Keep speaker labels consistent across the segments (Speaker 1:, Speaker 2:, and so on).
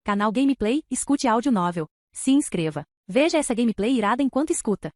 Speaker 1: Canal Gameplay, escute áudio novel. Se inscreva. Veja essa gameplay irada enquanto escuta.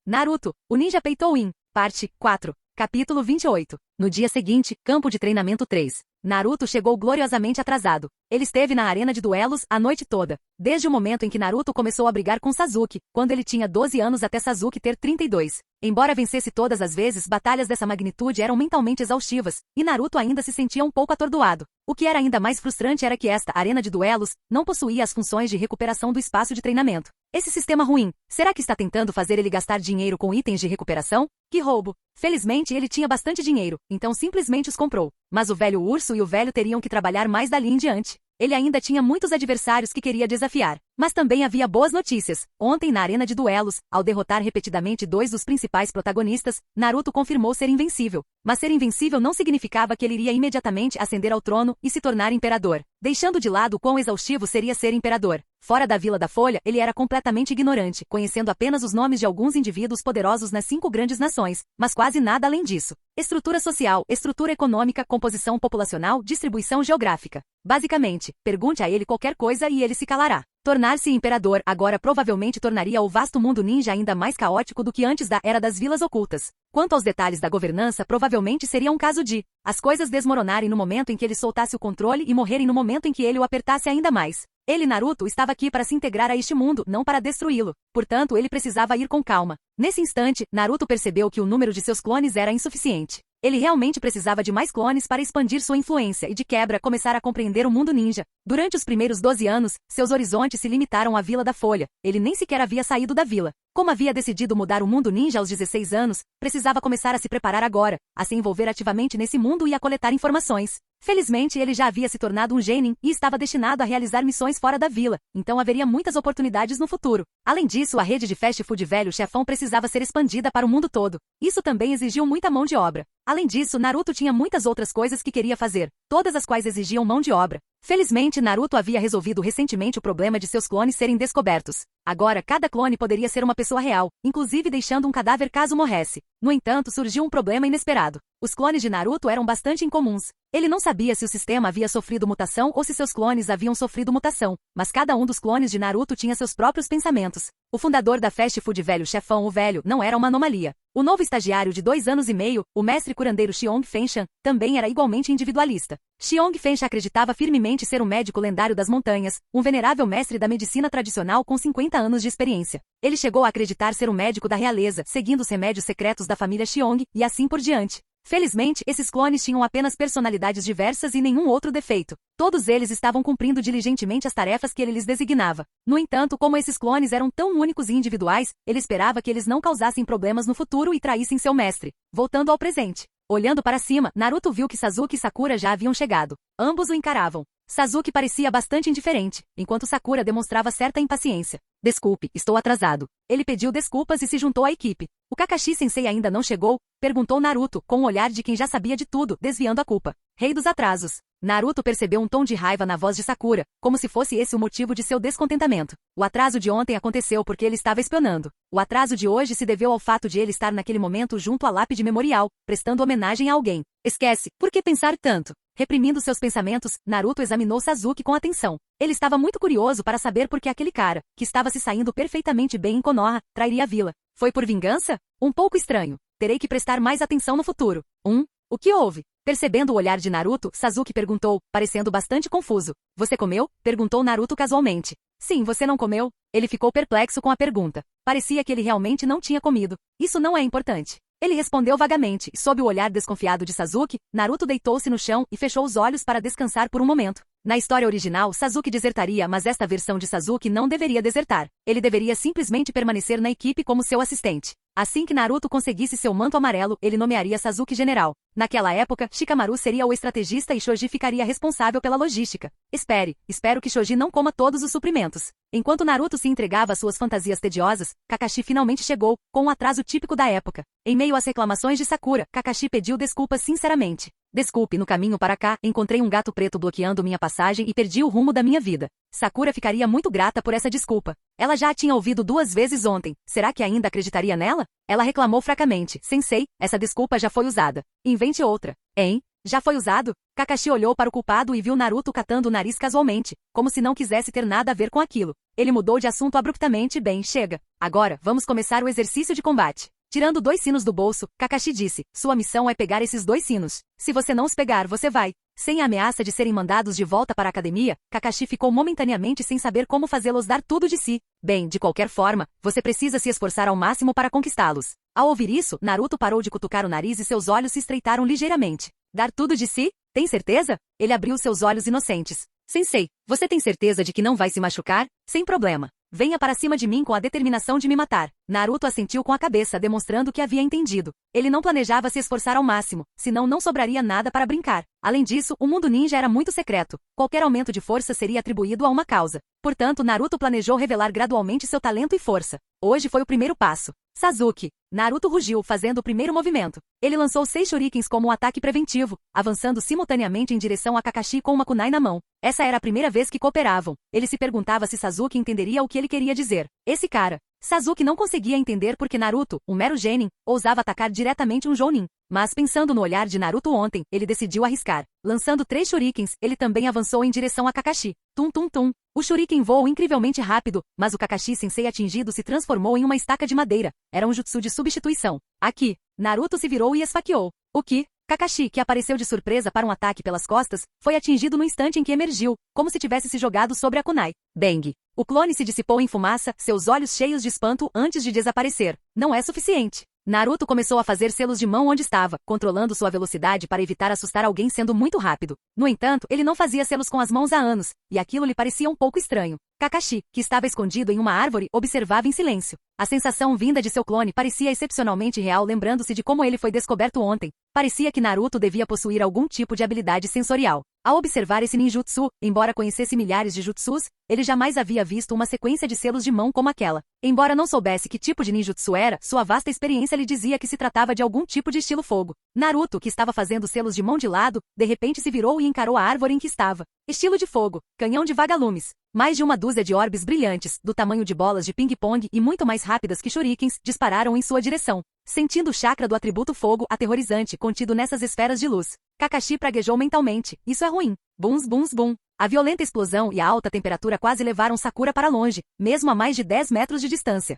Speaker 1: Naruto, o Ninja Peitou-in, parte 4, capítulo 28. No dia seguinte, campo de treinamento 3. Naruto chegou gloriosamente atrasado. Ele esteve na arena de duelos a noite toda, desde o momento em que Naruto começou a brigar com Sasuke, quando ele tinha 12 anos até Sasuke ter 32. Embora vencesse todas as vezes, batalhas dessa magnitude eram mentalmente exaustivas, e Naruto ainda se sentia um pouco atordoado. O que era ainda mais frustrante era que esta arena de duelos não possuía as funções de recuperação do espaço de treinamento. Esse sistema ruim, será que está tentando fazer ele gastar dinheiro com itens de recuperação? Que roubo! Felizmente ele tinha bastante dinheiro, então simplesmente os comprou. Mas o velho urso e o velho teriam que trabalhar mais dali em diante. Ele ainda tinha muitos adversários que queria desafiar. Mas também havia boas notícias. Ontem, na arena de duelos, ao derrotar repetidamente dois dos principais protagonistas, Naruto confirmou ser invencível. Mas ser invencível não significava que ele iria imediatamente ascender ao trono e se tornar imperador, deixando de lado o quão exaustivo seria ser imperador. Fora da Vila da Folha, ele era completamente ignorante, conhecendo apenas os nomes de alguns indivíduos poderosos nas 5 grandes nações, mas quase nada além disso. Estrutura social, estrutura econômica, composição populacional, distribuição geográfica. Basicamente, pergunte a ele qualquer coisa e ele se calará. Tornar-se imperador agora provavelmente tornaria o vasto mundo ninja ainda mais caótico do que antes da Era das Vilas Ocultas. Quanto aos detalhes da governança, provavelmente seria um caso de as coisas desmoronarem no momento em que ele soltasse o controle e morrerem no momento em que ele o apertasse ainda mais. Ele, Naruto, estava aqui para se integrar a este mundo, não para destruí-lo. Portanto, ele precisava ir com calma. Nesse instante, Naruto percebeu que o número de seus clones era insuficiente. Ele realmente precisava de mais clones para expandir sua influência e, de quebra, começar a compreender o mundo ninja. Durante os primeiros 12 anos, seus horizontes se limitaram à Vila da Folha. Ele nem sequer havia saído da vila. Como havia decidido mudar o mundo ninja aos 16 anos, precisava começar a se preparar agora, a se envolver ativamente nesse mundo e a coletar informações. Felizmente, ele já havia se tornado um genin e estava destinado a realizar missões fora da vila, então haveria muitas oportunidades no futuro. Além disso, a rede de fast food velho chefão precisava ser expandida para o mundo todo. Isso também exigiu muita mão de obra. Além disso, Naruto tinha muitas outras coisas que queria fazer, todas as quais exigiam mão de obra. Felizmente, Naruto havia resolvido recentemente o problema de seus clones serem descobertos. Agora, cada clone poderia ser uma pessoa real, inclusive deixando um cadáver caso morresse. No entanto, surgiu um problema inesperado. Os clones de Naruto eram bastante incomuns. Ele não sabia se o sistema havia sofrido mutação ou se seus clones haviam sofrido mutação, mas cada um dos clones de Naruto tinha seus próprios pensamentos. O fundador da fast food velho chefão, o velho, não era uma anomalia. O novo estagiário de 2 anos e meio, o mestre curandeiro Xiong Fenshan, também era igualmente individualista. Xiong Fenshan acreditava firmemente ser um médico lendário das montanhas, um venerável mestre da medicina tradicional com 50 anos de experiência. Ele chegou a acreditar ser um médico da realeza, seguindo os remédios secretos da família Xiong, e assim por diante. Felizmente, esses clones tinham apenas personalidades diversas e nenhum outro defeito. Todos eles estavam cumprindo diligentemente as tarefas que ele lhes designava. No entanto, como esses clones eram tão únicos e individuais, ele esperava que eles não causassem problemas no futuro e traíssem seu mestre. Voltando ao presente. Olhando para cima, Naruto viu que Sasuke e Sakura já haviam chegado. Ambos o encaravam. Sasuke parecia bastante indiferente, enquanto Sakura demonstrava certa impaciência. Desculpe, estou atrasado. Ele pediu desculpas e se juntou à equipe. O Kakashi-sensei ainda não chegou? Perguntou Naruto, com o olhar de quem já sabia de tudo, desviando a culpa. Rei dos atrasos. Naruto percebeu um tom de raiva na voz de Sakura, como se fosse esse o motivo de seu descontentamento. O atraso de ontem aconteceu porque ele estava espionando. O atraso de hoje se deveu ao fato de ele estar naquele momento junto à lápide memorial, prestando homenagem a alguém. Esquece, por que pensar tanto? Reprimindo seus pensamentos, Naruto examinou Sasuke com atenção. Ele estava muito curioso para saber por que aquele cara, que estava se saindo perfeitamente bem em Konoha, trairia a vila. Foi por vingança? Um pouco estranho. Terei que prestar mais atenção no futuro. O que houve? Percebendo o olhar de Naruto, Sasuke perguntou, parecendo bastante confuso. Você comeu? Perguntou Naruto casualmente. Sim, você não comeu? Ele ficou perplexo com a pergunta. Parecia que ele realmente não tinha comido. Isso não é importante. Ele respondeu vagamente, e sob o olhar desconfiado de Sasuke, Naruto deitou-se no chão e fechou os olhos para descansar por um momento. Na história original, Sasuke desertaria, mas esta versão de Sasuke não deveria desertar. Ele deveria simplesmente permanecer na equipe como seu assistente. Assim que Naruto conseguisse seu manto amarelo, ele nomearia Sasuke general. Naquela época, Shikamaru seria o estrategista e Choji ficaria responsável pela logística. Espero que Choji não coma todos os suprimentos. Enquanto Naruto se entregava às suas fantasias tediosas, Kakashi finalmente chegou, com um atraso típico da época. Em meio às reclamações de Sakura, Kakashi pediu desculpas sinceramente. Desculpe, no caminho para cá, encontrei um gato preto bloqueando minha passagem e perdi o rumo da minha vida. Sakura ficaria muito grata por essa desculpa. Ela já a tinha ouvido 2 vezes ontem. Será que ainda acreditaria nela? Ela reclamou fracamente. Sensei, essa desculpa já foi usada. Invente outra. Hein? Já foi usado? Kakashi olhou para o culpado e viu Naruto catando o nariz casualmente, como se não quisesse ter nada a ver com aquilo. Ele mudou de assunto abruptamente. Bem, chega. Agora, vamos começar o exercício de combate. Tirando 2 sinos do bolso, Kakashi disse, sua missão é pegar esses 2 sinos. Se você não os pegar, você vai. Sem a ameaça de serem mandados de volta para a academia, Kakashi ficou momentaneamente sem saber como fazê-los dar tudo de si. Bem, de qualquer forma, você precisa se esforçar ao máximo para conquistá-los. Ao ouvir isso, Naruto parou de cutucar o nariz e seus olhos se estreitaram ligeiramente. Dar tudo de si? Tem certeza? Ele abriu seus olhos inocentes. Sensei, você tem certeza de que não vai se machucar? Sem problema. Venha para cima de mim com a determinação de me matar. Naruto assentiu com a cabeça, demonstrando que havia entendido. Ele não planejava se esforçar ao máximo, senão não sobraria nada para brincar. Além disso, o mundo ninja era muito secreto. Qualquer aumento de força seria atribuído a uma causa. Portanto, Naruto planejou revelar gradualmente seu talento e força. Hoje foi o primeiro passo. Sasuke. Naruto rugiu, fazendo o primeiro movimento. Ele lançou 6 shurikens como um ataque preventivo, avançando simultaneamente em direção a Kakashi com uma kunai na mão. Essa era a primeira vez que cooperavam. Ele se perguntava se Sasuke entenderia o que ele queria dizer. Esse cara. Sasuke não conseguia entender porque Naruto, um mero genin, ousava atacar diretamente um jounin. Mas pensando no olhar de Naruto ontem, ele decidiu arriscar. Lançando 3 shurikens, ele também avançou em direção a Kakashi. Tum tum tum. O shuriken voou incrivelmente rápido, mas o Kakashi-sensei atingido se transformou em uma estaca de madeira. Era um jutsu de substituição. Aqui, Naruto se virou e esfaqueou. O que? Kakashi, que apareceu de surpresa para um ataque pelas costas, foi atingido no instante em que emergiu, como se tivesse se jogado sobre a kunai. Bang! O clone se dissipou em fumaça, seus olhos cheios de espanto antes de desaparecer. Não é suficiente. Naruto começou a fazer selos de mão onde estava, controlando sua velocidade para evitar assustar alguém sendo muito rápido. No entanto, ele não fazia selos com as mãos há anos, e aquilo lhe parecia um pouco estranho. Kakashi, que estava escondido em uma árvore, observava em silêncio. A sensação vinda de seu clone parecia excepcionalmente real, lembrando-se de como ele foi descoberto ontem. Parecia que Naruto devia possuir algum tipo de habilidade sensorial. Ao observar esse ninjutsu, embora conhecesse milhares de jutsus, ele jamais havia visto uma sequência de selos de mão como aquela. Embora não soubesse que tipo de ninjutsu era, sua vasta experiência lhe dizia que se tratava de algum tipo de estilo fogo. Naruto, que estava fazendo selos de mão de lado, de repente se virou e encarou a árvore em que estava. Estilo de fogo, canhão de vagalumes. Mais de uma dúzia de orbes brilhantes, do tamanho de bolas de ping-pong e muito mais rápidas que shurikens, dispararam em sua direção. Sentindo o chakra do atributo fogo aterrorizante contido nessas esferas de luz, Kakashi praguejou mentalmente. Isso é ruim. Buns buns bum. A violenta explosão e a alta temperatura quase levaram Sakura para longe, mesmo a mais de 10 metros de distância.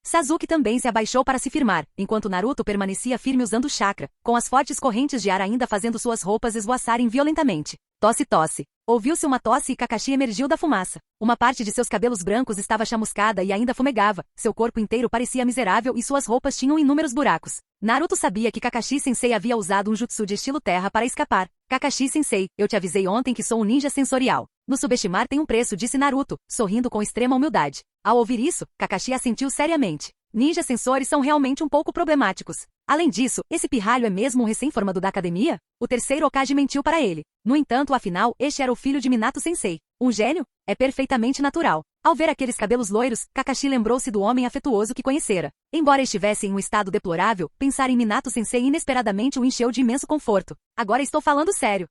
Speaker 1: Sasuke também se abaixou para se firmar, enquanto Naruto permanecia firme usando o chakra, com as fortes correntes de ar ainda fazendo suas roupas esvoaçarem violentamente. Tosse tosse. Ouviu-se uma tosse e Kakashi emergiu da fumaça. Uma parte de seus cabelos brancos estava chamuscada e ainda fumegava, seu corpo inteiro parecia miserável e suas roupas tinham inúmeros buracos. Naruto sabia que Kakashi-sensei havia usado um jutsu de estilo terra para escapar. Kakashi-sensei, eu te avisei ontem que sou um ninja sensorial. No subestimar tem um preço, disse Naruto, sorrindo com extrema humildade. Ao ouvir isso, Kakashi assentiu seriamente. Ninja sensores são realmente um pouco problemáticos. Além disso, esse pirralho é mesmo um recém-formado da academia? O terceiro Hokage mentiu para ele. No entanto, afinal, este era o filho de Minato-sensei. Um gênio? É perfeitamente natural. Ao ver aqueles cabelos loiros, Kakashi lembrou-se do homem afetuoso que conhecera. Embora estivesse em um estado deplorável, pensar em Minato-sensei inesperadamente o encheu de imenso conforto. Agora estou falando sério.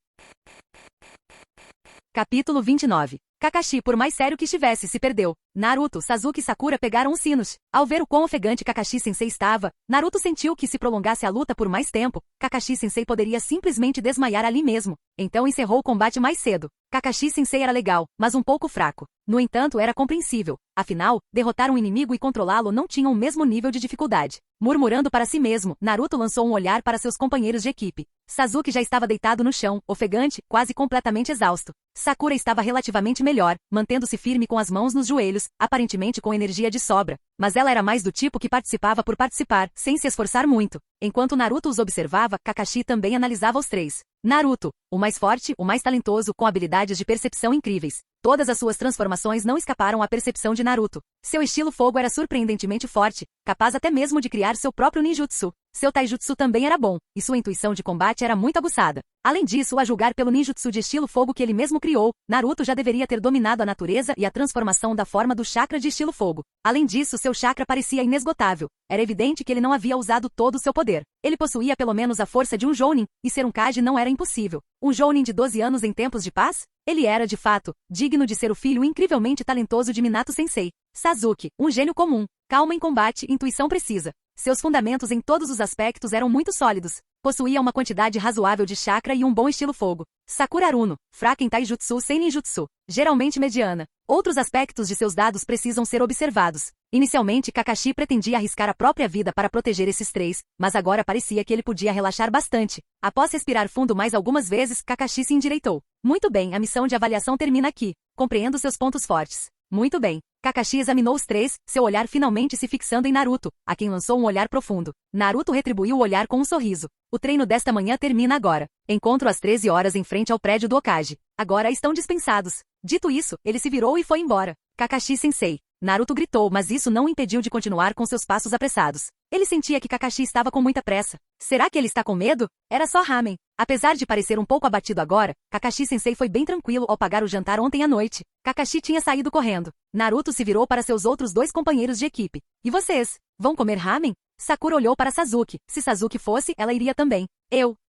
Speaker 1: Capítulo 29. Kakashi, por mais sério que estivesse, se perdeu. Naruto, Sasuke e Sakura pegaram os sinos. Ao ver o quão ofegante Kakashi-sensei estava, Naruto sentiu que se prolongasse a luta por mais tempo, Kakashi-sensei poderia simplesmente desmaiar ali mesmo. Então encerrou o combate mais cedo. Kakashi-sensei era legal, mas um pouco fraco. No entanto, era compreensível. Afinal, derrotar um inimigo e controlá-lo não tinham o mesmo nível de dificuldade. Murmurando para si mesmo, Naruto lançou um olhar para seus companheiros de equipe. Sasuke já estava deitado no chão, ofegante, quase completamente exausto. Sakura estava relativamente melhor, mantendo-se firme com as mãos nos joelhos, aparentemente com energia de sobra. Mas ela era mais do tipo que participava por participar, sem se esforçar muito. Enquanto Naruto os observava, Kakashi também analisava os três. Naruto, o mais forte, o mais talentoso, com habilidades de percepção incríveis. Todas as suas transformações não escaparam à percepção de Naruto. Seu estilo fogo era surpreendentemente forte, capaz até mesmo de criar seu próprio ninjutsu. Seu taijutsu também era bom, e sua intuição de combate era muito aguçada. Além disso, a julgar pelo ninjutsu de estilo fogo que ele mesmo criou, Naruto já deveria ter dominado a natureza e a transformação da forma do chakra de estilo fogo. Além disso, seu chakra parecia inesgotável. Era evidente que ele não havia usado todo o seu poder. Ele possuía pelo menos a força de um jounin, e ser um Kage não era impossível. Um jounin de 12 anos em tempos de paz? Ele era, de fato, digno de ser o filho incrivelmente talentoso de Minato-sensei. Sasuke, um gênio comum. Calma em combate, intuição precisa. Seus fundamentos em todos os aspectos eram muito sólidos. Possuía uma quantidade razoável de chakra e um bom estilo fogo. Sakura Aruno, fraca em taijutsu sem ninjutsu, geralmente mediana. Outros aspectos de seus dados precisam ser observados. Inicialmente, Kakashi pretendia arriscar a própria vida para proteger esses três, mas agora parecia que ele podia relaxar bastante. Após respirar fundo mais algumas vezes, Kakashi se endireitou. Muito bem, a missão de avaliação termina aqui. Compreendo seus pontos fortes. Muito bem. Kakashi examinou os três, seu olhar finalmente se fixando em Naruto, a quem lançou um olhar profundo. Naruto retribuiu o olhar com um sorriso. O treino desta manhã termina agora. Encontro às 13 horas em frente ao prédio do Hokage. Agora estão dispensados. Dito isso, ele se virou e foi embora. Kakashi-sensei. Naruto gritou, mas isso não o impediu de continuar com seus passos apressados. Ele sentia que Kakashi estava com muita pressa. Será que ele está com medo? Era só ramen. Apesar de parecer um pouco abatido agora, Kakashi-sensei foi bem tranquilo ao pagar o jantar ontem à noite. Kakashi tinha saído correndo. Naruto se virou para seus outros dois companheiros de equipe. E vocês? Vão comer ramen? Sakura olhou para Sasuke. Se Sasuke fosse, ela iria também.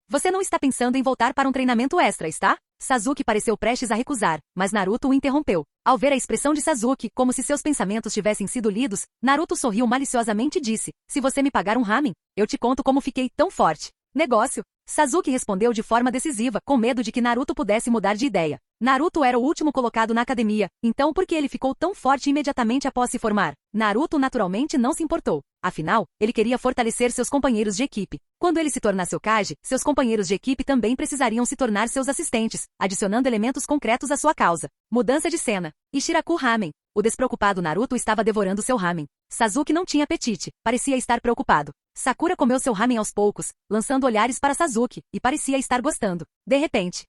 Speaker 1: Você não está pensando em voltar para um treinamento extra, está? Sasuke pareceu prestes a recusar, mas Naruto o interrompeu. Ao ver a expressão de Sasuke, como se seus pensamentos tivessem sido lidos, Naruto sorriu maliciosamente e disse, se você me pagar um ramen, eu te conto como fiquei tão forte. Negócio? Sasuke respondeu de forma decisiva, com medo de que Naruto pudesse mudar de ideia. Naruto era o último colocado na academia, então por que ele ficou tão forte imediatamente após se formar? Naruto naturalmente não se importou. Afinal, ele queria fortalecer seus companheiros de equipe. Quando ele se tornasse Hokage, seus companheiros de equipe também precisariam se tornar seus assistentes, adicionando elementos concretos à sua causa. Mudança de cena. Ishiraku Ramen. O despreocupado Naruto estava devorando seu ramen. Sasuke não tinha apetite, parecia estar preocupado. Sakura comeu seu ramen aos poucos, lançando olhares para Sasuke, e parecia estar gostando. De repente,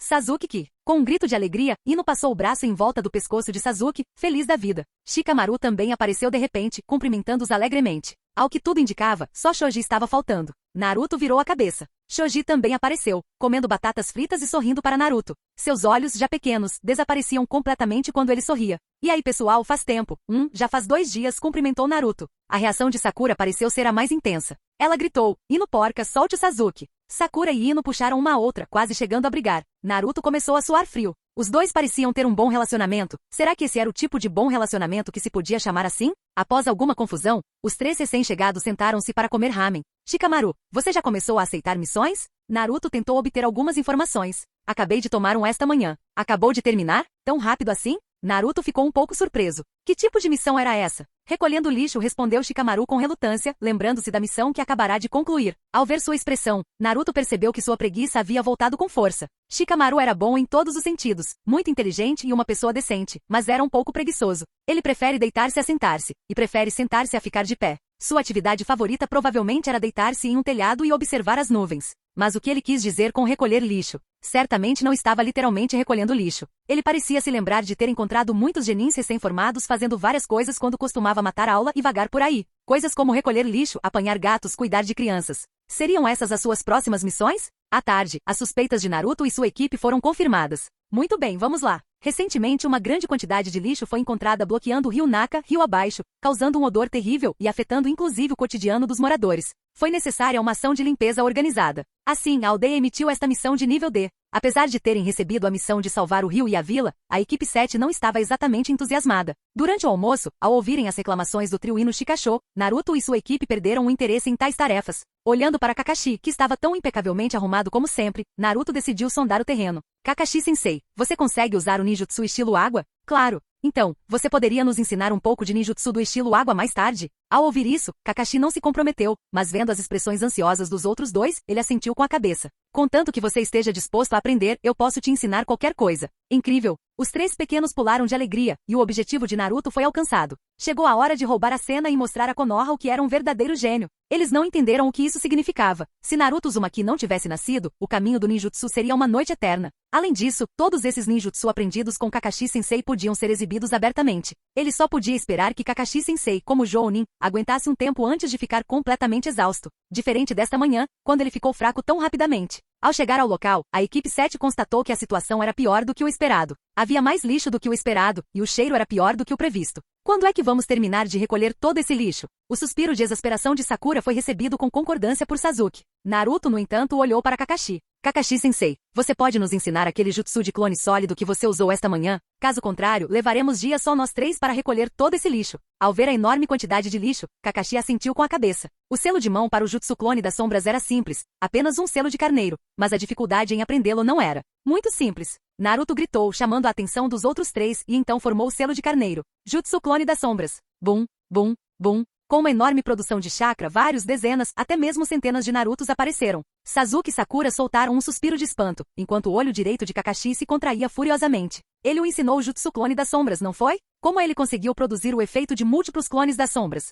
Speaker 1: Sasuke! Com um grito de alegria, Ino passou o braço em volta do pescoço de Sasuke, feliz da vida. Shikamaru também apareceu de repente, cumprimentando-os alegremente. Ao que tudo indicava, só Choji estava faltando. Naruto virou a cabeça. Choji também apareceu, comendo batatas fritas e sorrindo para Naruto. Seus olhos, já pequenos, desapareciam completamente quando ele sorria. E aí pessoal, faz tempo. Já faz 2 dias, cumprimentou Naruto. A reação de Sakura pareceu ser a mais intensa. Ela gritou, Ino porca, solte o Sasuke. Sakura e Ino puxaram uma a outra, quase chegando a brigar. Naruto começou a suar frio. Os dois pareciam ter um bom relacionamento. Será que esse era o tipo de bom relacionamento que se podia chamar assim? Após alguma confusão, os 3 recém-chegados sentaram-se para comer ramen. Shikamaru, você já começou a aceitar missões? Naruto tentou obter algumas informações. Acabei de tomar um esta manhã. Acabou de terminar? Tão rápido assim? Naruto ficou um pouco surpreso. Que tipo de missão era essa? Recolhendo lixo, respondeu Shikamaru com relutância, lembrando-se da missão que acabará de concluir. Ao ver sua expressão, Naruto percebeu que sua preguiça havia voltado com força. Shikamaru era bom em todos os sentidos, muito inteligente e uma pessoa decente, mas era um pouco preguiçoso. Ele prefere deitar-se a sentar-se, e prefere sentar-se a ficar de pé. Sua atividade favorita provavelmente era deitar-se em um telhado e observar as nuvens. Mas o que ele quis dizer com recolher lixo? Certamente não estava literalmente recolhendo lixo. Ele parecia se lembrar de ter encontrado muitos genins recém-formados fazendo várias coisas quando costumava matar a aula e vagar por aí. Coisas como recolher lixo, apanhar gatos, cuidar de crianças. Seriam essas as suas próximas missões? À tarde, as suspeitas de Naruto e sua equipe foram confirmadas. Muito bem, vamos lá. Recentemente, uma grande quantidade de lixo foi encontrada bloqueando o rio Naka, rio abaixo, causando um odor terrível e afetando inclusive o cotidiano dos moradores. Foi necessária uma ação de limpeza organizada. Assim, a aldeia emitiu esta missão de nível D. Apesar de terem recebido a missão de salvar o rio e a vila, a equipe 7 não estava exatamente entusiasmada. Durante o almoço, ao ouvirem as reclamações do trio Ino Shikasho, Naruto e sua equipe perderam o interesse em tais tarefas. Olhando para Kakashi, que estava tão impecavelmente arrumado como sempre, Naruto decidiu sondar o terreno. Kakashi-sensei, você consegue usar o ninjutsu estilo água? Claro. Então, você poderia nos ensinar um pouco de ninjutsu do estilo água mais tarde? Ao ouvir isso, Kakashi não se comprometeu, mas vendo as expressões ansiosas dos outros dois, ele assentiu com a cabeça. Contanto que você esteja disposto a aprender, eu posso te ensinar qualquer coisa. Incrível! Os 3 pequenos pularam de alegria, e o objetivo de Naruto foi alcançado. Chegou a hora de roubar a cena e mostrar a Konoha o que era um verdadeiro gênio. Eles não entenderam o que isso significava. Se Naruto Uzumaki não tivesse nascido, o caminho do ninjutsu seria uma noite eterna. Além disso, todos esses ninjutsu aprendidos com Kakashi-sensei podiam ser exibidos abertamente. Ele só podia esperar que Kakashi-sensei, como Jounin, aguentasse um tempo antes de ficar completamente exausto. Diferente desta manhã, quando ele ficou fraco tão rapidamente. Ao chegar ao local, a equipe 7 constatou que a situação era pior do que o esperado. Havia mais lixo do que o esperado, e o cheiro era pior do que o previsto. Quando é que vamos terminar de recolher todo esse lixo? O suspiro de exasperação de Sakura foi recebido com concordância por Sasuke. Naruto, no entanto, olhou para Kakashi. Kakashi-sensei, você pode nos ensinar aquele jutsu de clone sólido que você usou esta manhã? Caso contrário, levaremos dias só nós três para recolher todo esse lixo. Ao ver a enorme quantidade de lixo, Kakashi assentiu com a cabeça. O selo de mão para o jutsu clone das sombras era simples, apenas um selo de carneiro, mas a dificuldade em aprendê-lo não era. Muito simples. Naruto gritou, chamando a atenção dos outros três e então formou o selo de carneiro. Jutsu clone das sombras. Bum, bum, bum. Com uma enorme produção de chakra, vários dezenas, até mesmo centenas de Narutos apareceram. Sasuke e Sakura soltaram um suspiro de espanto, enquanto o olho direito de Kakashi se contraía furiosamente. Ele o ensinou o Jutsu clone das sombras, não foi? Como ele conseguiu produzir o efeito de múltiplos clones das sombras?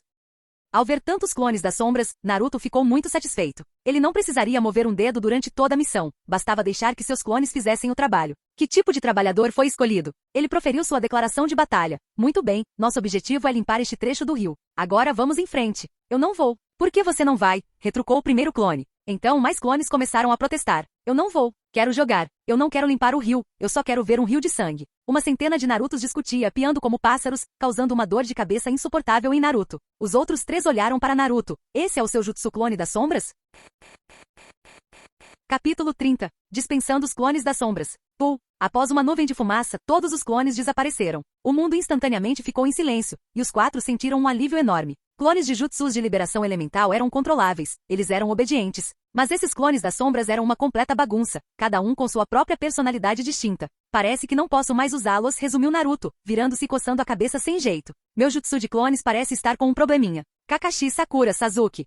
Speaker 1: Ao ver tantos clones das sombras, Naruto ficou muito satisfeito. Ele não precisaria mover um dedo durante toda a missão, bastava deixar que seus clones fizessem o trabalho. Que tipo de trabalhador foi escolhido? Ele proferiu sua declaração de batalha. Muito bem, nosso objetivo é limpar este trecho do rio. Agora vamos em frente. Eu não vou. Por que você não vai? Retrucou o primeiro clone. Então mais clones começaram a protestar. Eu não vou. Quero jogar. Eu não quero limpar o rio. Eu só quero ver um rio de sangue. Uma centena de Narutos discutia, piando como pássaros, causando uma dor de cabeça insuportável em Naruto. Os outros três olharam para Naruto. Esse é o seu Jutsu clone das sombras? Capítulo 30. Dispensando os clones das sombras. Após uma nuvem de fumaça, todos os clones desapareceram. O mundo instantaneamente ficou em silêncio, e os quatro sentiram um alívio enorme. Clones de jutsus de liberação elemental eram controláveis, eles eram obedientes. Mas esses clones das sombras eram uma completa bagunça, cada um com sua própria personalidade distinta. Parece que não posso mais usá-los, resumiu Naruto, virando-se e coçando a cabeça sem jeito. Meu jutsu de clones parece estar com um probleminha. Kakashi, Sakura, Sasuke.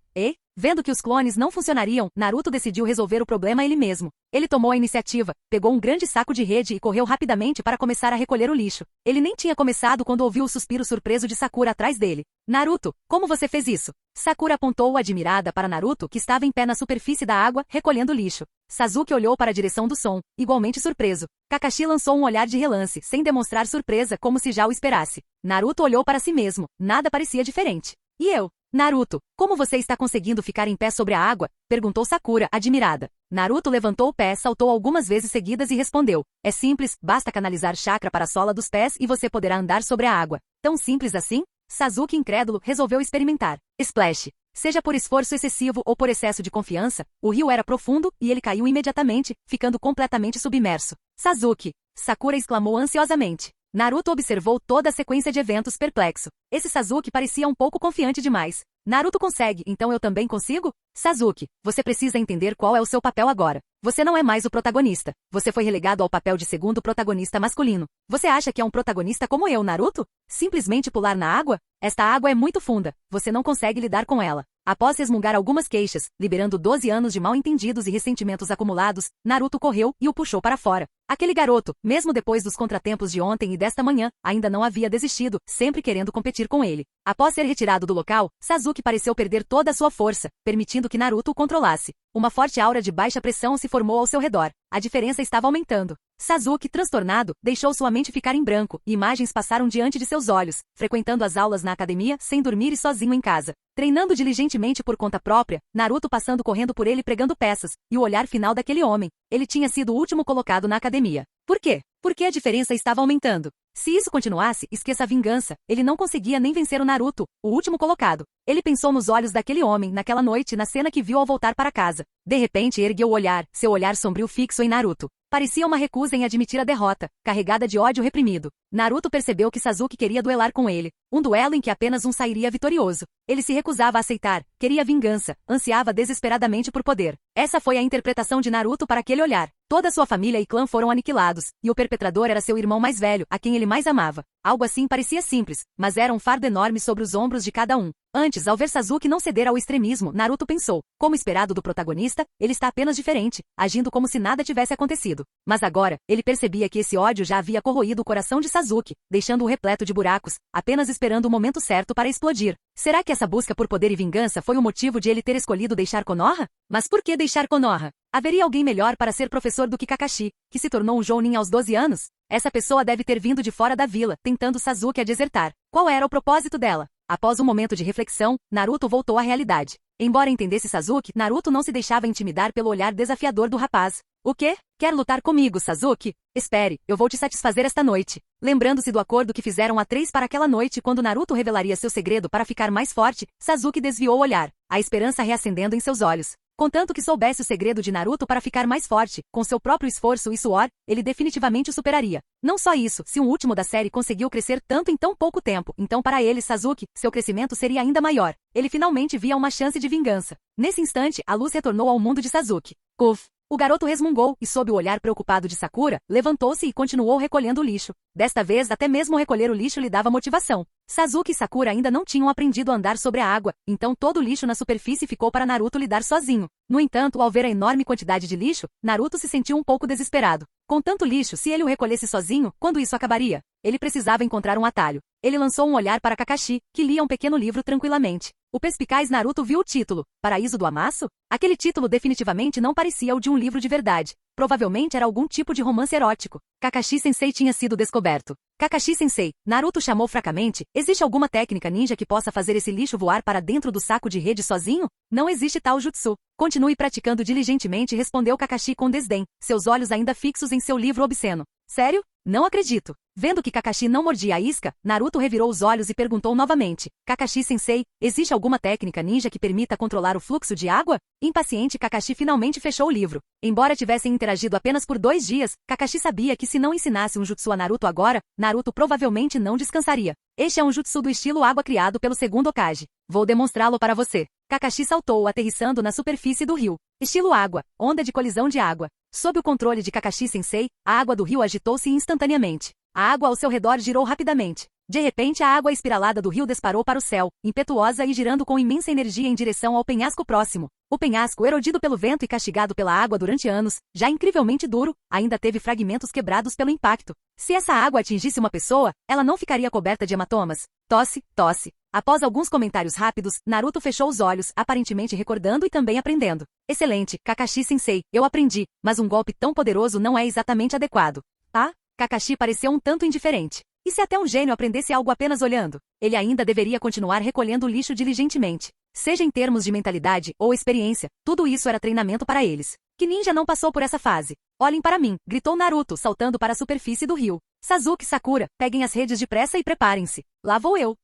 Speaker 1: Vendo que os clones não funcionariam, Naruto decidiu resolver o problema ele mesmo. Ele tomou a iniciativa, pegou um grande saco de rede e correu rapidamente para começar a recolher o lixo. Ele nem tinha começado quando ouviu o suspiro surpreso de Sakura atrás dele. Naruto, como você fez isso? Sakura apontou admirada para Naruto, que estava em pé na superfície da água, recolhendo lixo. Sasuke olhou para a direção do som, igualmente surpreso. Kakashi lançou um olhar de relance, sem demonstrar surpresa, como se já o esperasse. Naruto olhou para si mesmo, nada parecia diferente. E eu? Naruto, como você está conseguindo ficar em pé sobre a água? Perguntou Sakura, admirada. Naruto levantou o pé, saltou algumas vezes seguidas e respondeu. É simples, basta canalizar chakra para a sola dos pés e você poderá andar sobre a água. Tão simples assim? Sasuke, incrédulo, resolveu experimentar. Splash. Seja por esforço excessivo ou por excesso de confiança, o rio era profundo e ele caiu imediatamente, ficando completamente submerso. Sasuke! Sakura exclamou ansiosamente. Naruto observou toda a sequência de eventos perplexo. Esse Sasuke parecia um pouco confiante demais. Naruto consegue, então eu também consigo? Sasuke, você precisa entender qual é o seu papel agora. Você não é mais o protagonista. Você foi relegado ao papel de segundo protagonista masculino. Você acha que é um protagonista como eu, Naruto? Simplesmente pular na água? Esta água é muito funda. Você não consegue lidar com ela. Após resmungar algumas queixas, liberando 12 anos de mal-entendidos e ressentimentos acumulados, Naruto correu e o puxou para fora. Aquele garoto, mesmo depois dos contratempos de ontem e desta manhã, ainda não havia desistido, sempre querendo competir com ele. Após ser retirado do local, Sasuke pareceu perder toda a sua força, permitindo que Naruto o controlasse. Uma forte aura de baixa pressão se formou ao seu redor. A diferença estava aumentando. Sasuke, transtornado, deixou sua mente ficar em branco, e imagens passaram diante de seus olhos, frequentando as aulas na academia, sem dormir e sozinho em casa. Treinando diligentemente por conta própria, Naruto passando correndo por ele pregando peças, e o olhar final daquele homem. Ele tinha sido o último colocado na academia. Por quê? Porque a diferença estava aumentando. Se isso continuasse, esqueça a vingança. Ele não conseguia nem vencer o Naruto, o último colocado. Ele pensou nos olhos daquele homem, naquela noite, na cena que viu ao voltar para casa. De repente ergueu o olhar, seu olhar sombrio fixo em Naruto. Parecia uma recusa em admitir a derrota, carregada de ódio reprimido. Naruto percebeu que Sasuke queria duelar com ele. Um duelo em que apenas um sairia vitorioso. Ele se recusava a aceitar, queria vingança, ansiava desesperadamente por poder. Essa foi a interpretação de Naruto para aquele olhar. Toda sua família e clã foram aniquilados, e o perpetrador era seu irmão mais velho, a quem ele mais amava. Algo assim parecia simples, mas era um fardo enorme sobre os ombros de cada um. Antes, ao ver Sasuke não ceder ao extremismo, Naruto pensou, como esperado do protagonista, ele está apenas diferente, agindo como se nada tivesse acontecido. Mas agora, ele percebia que esse ódio já havia corroído o coração de Sasuke, deixando-o repleto de buracos, apenas esperando o momento certo para explodir. Será que essa busca por poder e vingança foi o motivo de ele ter escolhido deixar Konoha? Mas por que deixar Konoha? Haveria alguém melhor para ser professor do que Kakashi, que se tornou um jounin aos 12 anos? Essa pessoa deve ter vindo de fora da vila, tentando Sasuke a desertar. Qual era o propósito dela? Após um momento de reflexão, Naruto voltou à realidade. Embora entendesse Sasuke, Naruto não se deixava intimidar pelo olhar desafiador do rapaz. O quê? Quer lutar comigo, Sasuke? Espere, eu vou te satisfazer esta noite. Lembrando-se do acordo que fizeram a três para aquela noite quando Naruto revelaria seu segredo para ficar mais forte, Sasuke desviou o olhar, a esperança reacendendo em seus olhos. Contanto que soubesse o segredo de Naruto para ficar mais forte, com seu próprio esforço e suor, ele definitivamente o superaria. Não só isso, se um último da série conseguiu crescer tanto em tão pouco tempo, então para ele, Sasuke, seu crescimento seria ainda maior. Ele finalmente via uma chance de vingança. Nesse instante, a luz retornou ao mundo de Sasuke. Kuf! O garoto resmungou e, sob o olhar preocupado de Sakura, levantou-se e continuou recolhendo o lixo. Desta vez, até mesmo recolher o lixo lhe dava motivação. Sasuke e Sakura ainda não tinham aprendido a andar sobre a água, então todo o lixo na superfície ficou para Naruto lidar sozinho. No entanto, ao ver a enorme quantidade de lixo, Naruto se sentiu um pouco desesperado. Com tanto lixo, se ele o recolhesse sozinho, quando isso acabaria? Ele precisava encontrar um atalho. Ele lançou um olhar para Kakashi, que lia um pequeno livro tranquilamente. O perspicaz Naruto viu o título, Paraíso do Amasso? Aquele título definitivamente não parecia o de um livro de verdade. Provavelmente era algum tipo de romance erótico. Kakashi-sensei tinha sido descoberto. Kakashi-sensei, Naruto chamou fracamente, existe alguma técnica ninja que possa fazer esse lixo voar para dentro do saco de rede sozinho? Não existe tal jutsu. Continue praticando diligentemente, respondeu Kakashi com desdém, seus olhos ainda fixos em seu livro obsceno. Sério? Não acredito. Vendo que Kakashi não mordia a isca, Naruto revirou os olhos e perguntou novamente. Kakashi-sensei, existe alguma técnica ninja que permita controlar o fluxo de água? Impaciente, Kakashi finalmente fechou o livro. Embora tivessem interagido apenas por 2 dias, Kakashi sabia que se não ensinasse um jutsu a Naruto agora, Naruto provavelmente não descansaria. Este é um jutsu do estilo água criado pelo segundo Hokage. Vou demonstrá-lo para você. Kakashi saltou, aterrissando na superfície do rio. Estilo água, onda de colisão de água. Sob o controle de Kakashi-sensei, a água do rio agitou-se instantaneamente. A água ao seu redor girou rapidamente. De repente, a água espiralada do rio disparou para o céu, impetuosa e girando com imensa energia em direção ao penhasco próximo. O penhasco, erodido pelo vento e castigado pela água durante anos, já incrivelmente duro, ainda teve fragmentos quebrados pelo impacto. Se essa água atingisse uma pessoa, ela não ficaria coberta de hematomas. Tosse, tosse. Após alguns comentários rápidos, Naruto fechou os olhos, aparentemente recordando e também aprendendo. Excelente, Kakashi-sensei, eu aprendi, mas um golpe tão poderoso não é exatamente adequado. Ah? Kakashi pareceu um tanto indiferente. E se até um gênio aprendesse algo apenas olhando? Ele ainda deveria continuar recolhendo o lixo diligentemente. Seja em termos de mentalidade ou experiência, tudo isso era treinamento para eles. Que ninja não passou por essa fase? Olhem para mim, gritou Naruto, saltando para a superfície do rio. Sasuke e Sakura, peguem as redes depressa e preparem-se. Lá vou eu.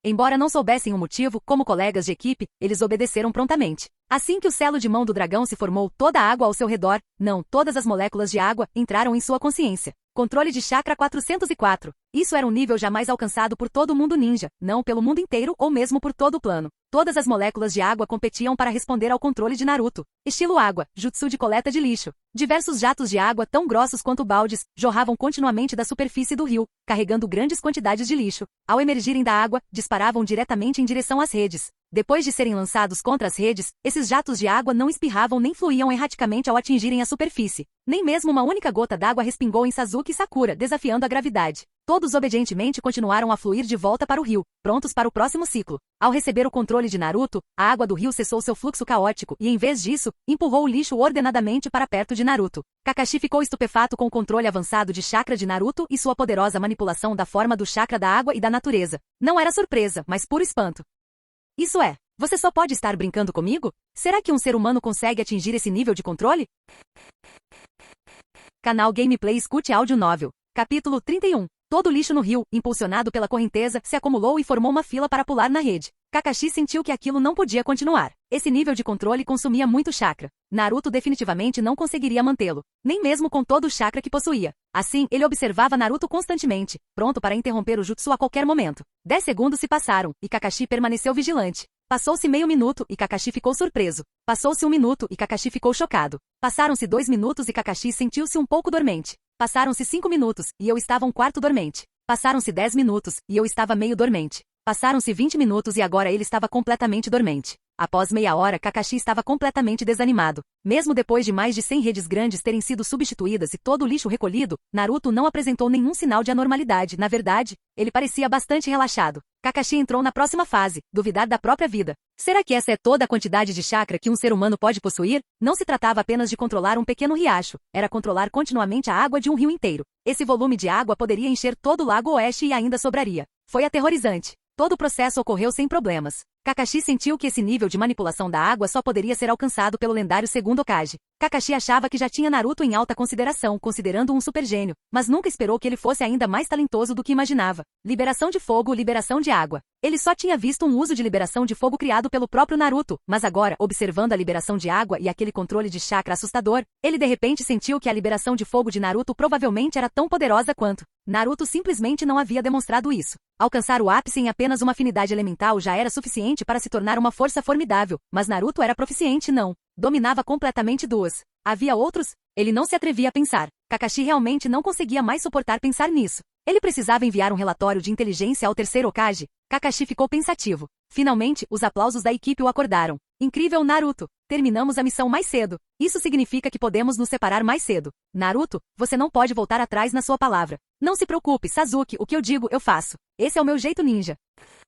Speaker 1: Embora não soubessem o motivo, como colegas de equipe, eles obedeceram prontamente. Assim que o selo de mão do dragão se formou, toda a água ao seu redor, não, todas as moléculas de água, entraram em sua consciência. Controle de chakra 404. Isso era um nível jamais alcançado por todo o mundo ninja, não pelo mundo inteiro ou mesmo por todo o plano. Todas as moléculas de água competiam para responder ao controle de Naruto. Estilo água, jutsu de coleta de lixo. Diversos jatos de água, tão grossos quanto baldes, jorravam continuamente da superfície do rio, carregando grandes quantidades de lixo. Ao emergirem da água, disparavam diretamente em direção às redes. Depois de serem lançados contra as redes, esses jatos de água não espirravam nem fluíam erraticamente ao atingirem a superfície. Nem mesmo uma única gota d'água respingou em Sasuke e Sakura, desafiando a gravidade. Todos obedientemente continuaram a fluir de volta para o rio, prontos para o próximo ciclo. Ao receber o controle de Naruto, a água do rio cessou seu fluxo caótico e, em vez disso, empurrou o lixo ordenadamente para perto de Naruto. Kakashi ficou estupefato com o controle avançado de chakra de Naruto e sua poderosa manipulação da forma do chakra da água e da natureza. Não era surpresa, mas puro espanto. Isso é, você só pode estar brincando comigo? Será que um ser humano consegue atingir esse nível de controle? Canal Gameplay Escute Áudio Novel. Capítulo 31. Todo o lixo no rio, impulsionado pela correnteza, se acumulou e formou uma fila para pular na rede. Kakashi sentiu que aquilo não podia continuar. Esse nível de controle consumia muito chakra. Naruto definitivamente não conseguiria mantê-lo, nem mesmo com todo o chakra que possuía. Assim, ele observava Naruto constantemente, pronto para interromper o jutsu a qualquer momento. 10 segundos se passaram, e Kakashi permaneceu vigilante. Passou-se meio minuto e Kakashi ficou surpreso. Passou-se 1 minuto e Kakashi ficou chocado. Passaram-se 2 minutos e Kakashi sentiu-se um pouco dormente. Passaram-se 5 minutos, e eu estava 1/4 dormente. Passaram-se 10 minutos, e eu estava meio dormente. Passaram-se 20 minutos e agora ele estava completamente dormente. Após meia hora, Kakashi estava completamente desanimado. Mesmo depois de mais de 100 redes grandes terem sido substituídas e todo o lixo recolhido, Naruto não apresentou nenhum sinal de anormalidade. Na verdade, ele parecia bastante relaxado. Kakashi entrou na próxima fase, duvidar da própria vida. Será que essa é toda a quantidade de chakra que um ser humano pode possuir? Não se tratava apenas de controlar um pequeno riacho, era controlar continuamente a água de um rio inteiro. Esse volume de água poderia encher todo o Lago Oeste e ainda sobraria. Foi aterrorizante. Todo o processo ocorreu sem problemas. Kakashi sentiu que esse nível de manipulação da água só poderia ser alcançado pelo lendário segundo Hokage. Kakashi achava que já tinha Naruto em alta consideração, considerando um super gênio, mas nunca esperou que ele fosse ainda mais talentoso do que imaginava. Liberação de fogo, liberação de água. Ele só tinha visto um uso de liberação de fogo criado pelo próprio Naruto, mas agora, observando a liberação de água e aquele controle de chakra assustador, ele de repente sentiu que a liberação de fogo de Naruto provavelmente era tão poderosa quanto. Naruto simplesmente não havia demonstrado isso. Alcançar o ápice em apenas uma afinidade elemental já era suficiente para se tornar uma força formidável, mas Naruto era proficiente não. Dominava completamente duas. Havia outros? Ele não se atrevia a pensar. Kakashi realmente não conseguia mais suportar pensar nisso. Ele precisava enviar um relatório de inteligência ao terceiro Hokage. Kakashi ficou pensativo. Finalmente, os aplausos da equipe o acordaram. Incrível, Naruto! Terminamos a missão mais cedo. Isso significa que podemos nos separar mais cedo. Naruto, você não pode voltar atrás na sua palavra. Não se preocupe, Sasuke, o que eu digo, eu faço. Esse é o meu jeito ninja.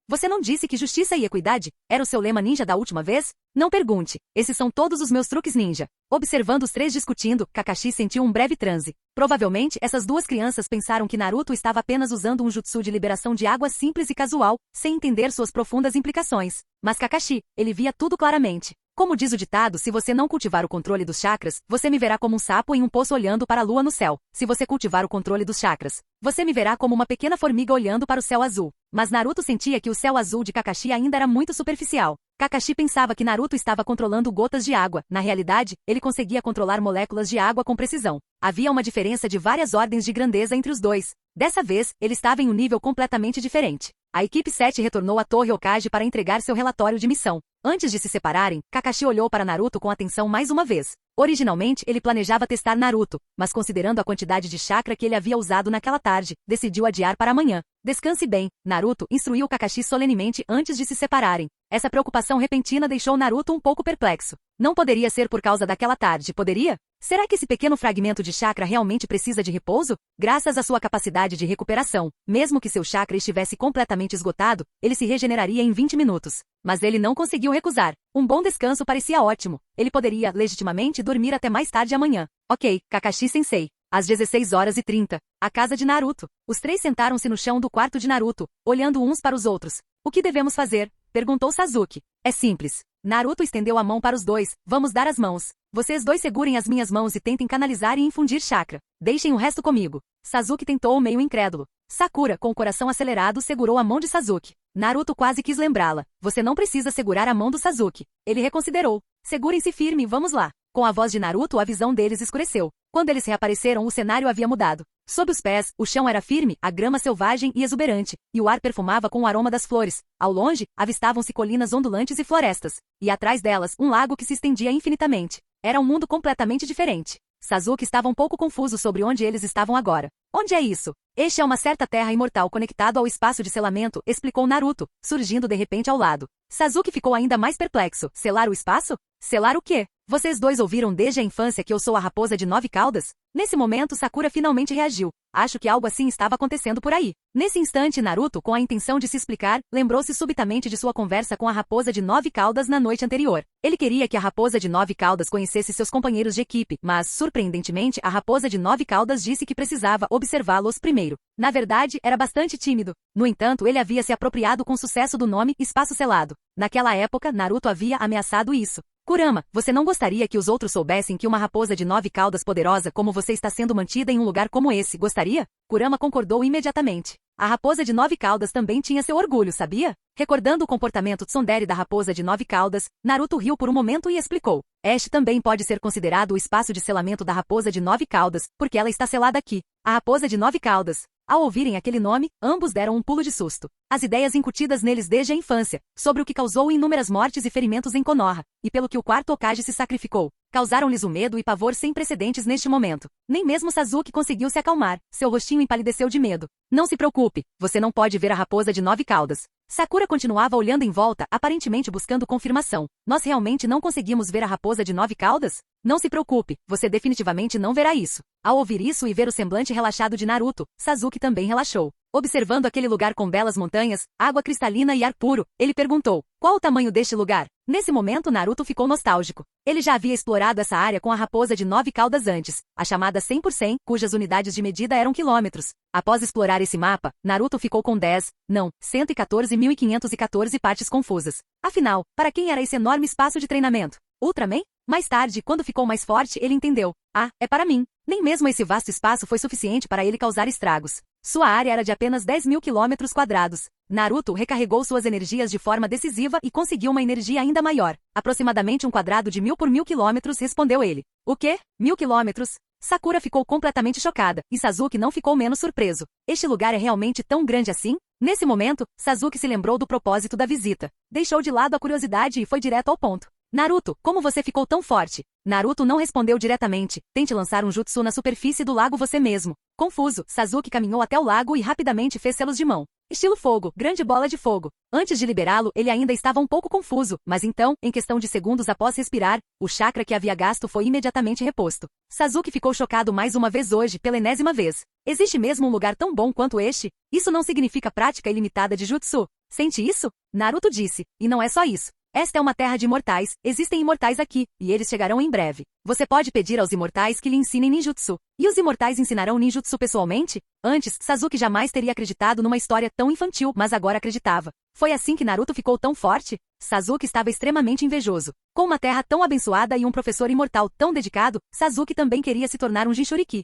Speaker 1: Você não disse que justiça e equidade era o seu lema ninja da última vez? Não pergunte. Esses são todos os meus truques ninja. Observando os três discutindo, Kakashi sentiu um breve transe. Provavelmente, essas duas crianças pensaram que Naruto estava apenas usando um jutsu de liberação de água simples e casual, sem entender suas profundas implicações. Mas Kakashi, ele via tudo claramente. Como diz o ditado, se você não cultivar o controle dos chakras, você me verá como um sapo em um poço olhando para a lua no céu. Se você cultivar o controle dos chakras, você me verá como uma pequena formiga olhando para o céu azul. Mas Naruto sentia que o céu azul de Kakashi ainda era muito superficial. Kakashi pensava que Naruto estava controlando gotas de água. Na realidade, ele conseguia controlar moléculas de água com precisão. Havia uma diferença de várias ordens de grandeza entre os dois. Dessa vez, ele estava em um nível completamente diferente. A equipe 7 retornou à Torre Hokage para entregar seu relatório de missão. Antes de se separarem, Kakashi olhou para Naruto com atenção mais uma vez. Originalmente, ele planejava testar Naruto, mas considerando a quantidade de chakra que ele havia usado naquela tarde, decidiu adiar para amanhã. Descanse bem, Naruto instruiu Kakashi solenemente antes de se separarem. Essa preocupação repentina deixou Naruto um pouco perplexo. Não poderia ser por causa daquela tarde, poderia? Será que esse pequeno fragmento de chakra realmente precisa de repouso? Graças à sua capacidade de recuperação, mesmo que seu chakra estivesse completamente esgotado, ele se regeneraria em 20 minutos. Mas ele não conseguiu recusar. Um bom descanso parecia ótimo. Ele poderia, legitimamente, dormir até mais tarde amanhã. Ok, Kakashi-sensei. Às 16h30, a casa de Naruto. Os três sentaram-se no chão do quarto de Naruto, olhando uns para os outros. O que devemos fazer? Perguntou Sasuke. É simples. Naruto estendeu a mão para os dois. Vamos dar as mãos. Vocês dois segurem as minhas mãos e tentem canalizar e infundir chakra. Deixem o resto comigo. Sasuke tentou meio incrédulo. Sakura, com o coração acelerado, segurou a mão de Sasuke. Naruto quase quis lembrá-la. Você não precisa segurar a mão do Sasuke. Ele reconsiderou. Segurem-se firme, vamos lá. Com a voz de Naruto, a visão deles escureceu. Quando eles reapareceram, o cenário havia mudado. Sob os pés, o chão era firme, a grama selvagem e exuberante, e o ar perfumava com o aroma das flores. Ao longe, avistavam-se colinas ondulantes e florestas. E atrás delas, um lago que se estendia infinitamente. Era um mundo completamente diferente. Sasuke estava um pouco confuso sobre onde eles estavam agora. Onde é isso? Este é uma certa terra imortal conectado ao espaço de selamento, explicou Naruto, surgindo de repente ao lado. Sasuke ficou ainda mais perplexo. Selar o espaço? Selar o quê? Vocês dois ouviram desde a infância que eu sou a raposa de 9 caudas? Nesse momento Sakura finalmente reagiu. Acho que algo assim estava acontecendo por aí. Nesse instante Naruto, com a intenção de se explicar, lembrou-se subitamente de sua conversa com a raposa de 9 caudas na noite anterior. Ele queria que a raposa de 9 caudas conhecesse seus companheiros de equipe, mas, surpreendentemente, a raposa de 9 caudas disse que precisava observá-los primeiro. Na verdade, era bastante tímido. No entanto, ele havia se apropriado com sucesso do nome Espaço Selado. Naquela época, Naruto havia ameaçado isso. Kurama, você não gostaria que os outros soubessem que uma raposa de 9 caudas poderosa como você está sendo mantida em um lugar como esse, gostaria? Kurama concordou imediatamente. A raposa de 9 caudas também tinha seu orgulho, sabia? Recordando o comportamento tsundere da raposa de 9 caudas, Naruto riu por um momento e explicou. Este também pode ser considerado o espaço de selamento da raposa de 9 caudas, porque ela está selada aqui. A raposa de 9 caudas. Ao ouvirem aquele nome, ambos deram um pulo de susto. As ideias incutidas neles desde a infância, sobre o que causou inúmeras mortes e ferimentos em Konoha, e pelo que o quarto Hokage se sacrificou, causaram-lhes o medo e pavor sem precedentes neste momento. Nem mesmo Sasuke conseguiu se acalmar, seu rostinho empalideceu de medo. Não se preocupe, você não pode ver a raposa de 9 caudas. Sakura continuava olhando em volta, aparentemente buscando confirmação. Nós realmente não conseguimos ver a raposa de 9 caudas? Não se preocupe, você definitivamente não verá isso. Ao ouvir isso e ver o semblante relaxado de Naruto, Sasuke também relaxou. Observando aquele lugar com belas montanhas, água cristalina e ar puro, ele perguntou, qual o tamanho deste lugar? Nesse momento Naruto ficou nostálgico. Ele já havia explorado essa área com a raposa de 9 caudas antes, a chamada 100%, cujas unidades de medida eram quilômetros. Após explorar esse mapa, Naruto ficou com 114.514 partes confusas. Afinal, para quem era esse enorme espaço de treinamento? Ultraman? Mais tarde, quando ficou mais forte, ele entendeu. Ah, é para mim. Nem mesmo esse vasto espaço foi suficiente para ele causar estragos. Sua área era de apenas 10.000 quilômetros quadrados. Naruto recarregou suas energias de forma decisiva e conseguiu uma energia ainda maior. Aproximadamente um quadrado de 1.000 por 1.000 quilômetros, respondeu ele. O quê? 1.000 quilômetros? Sakura ficou completamente chocada, e Sasuke não ficou menos surpreso. Este lugar é realmente tão grande assim? Nesse momento, Sasuke se lembrou do propósito da visita. Deixou de lado a curiosidade e foi direto ao ponto. Naruto, como você ficou tão forte? Naruto não respondeu diretamente. Tente lançar um jutsu na superfície do lago você mesmo. Confuso, Sasuke caminhou até o lago e rapidamente fez selos de mão. Estilo fogo, grande bola de fogo. Antes de liberá-lo, ele ainda estava um pouco confuso, mas então, em questão de segundos após respirar, o chakra que havia gasto foi imediatamente reposto. Sasuke ficou chocado mais uma vez hoje, pela enésima vez. Existe mesmo um lugar tão bom quanto este? Isso não significa prática ilimitada de jutsu. Sente isso? Naruto disse. E não é só isso. Esta é uma terra de imortais, existem imortais aqui, e eles chegarão em breve. Você pode pedir aos imortais que lhe ensinem ninjutsu. E os imortais ensinarão ninjutsu pessoalmente? Antes, Sasuke jamais teria acreditado numa história tão infantil, mas agora acreditava. Foi assim que Naruto ficou tão forte? Sasuke estava extremamente invejoso. Com uma terra tão abençoada e um professor imortal tão dedicado, Sasuke também queria se tornar um Jinchuriki.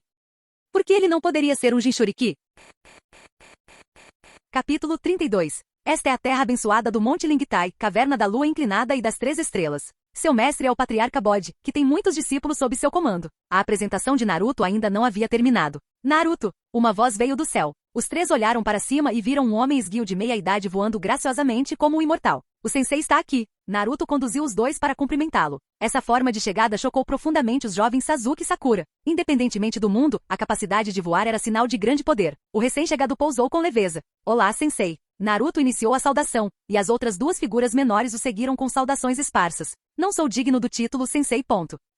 Speaker 1: Por que ele não poderia ser um Jinchuriki? Capítulo 32. Esta é a terra abençoada do Monte Lingtai, caverna da lua inclinada e das 3 estrelas. Seu mestre é o patriarca Bode, que tem muitos discípulos sob seu comando. A apresentação de Naruto ainda não havia terminado. Naruto! Uma voz veio do céu. Os 3 olharam para cima e viram um homem esguio de meia-idade voando graciosamente como um imortal. O sensei está aqui. Naruto conduziu os 2 para cumprimentá-lo. Essa forma de chegada chocou profundamente os jovens Sasuke e Sakura. Independentemente do mundo, a capacidade de voar era sinal de grande poder. O recém-chegado pousou com leveza. Olá, sensei. Naruto iniciou a saudação, e as outras 2 figuras menores o seguiram com saudações esparsas. Não sou digno do título sensei.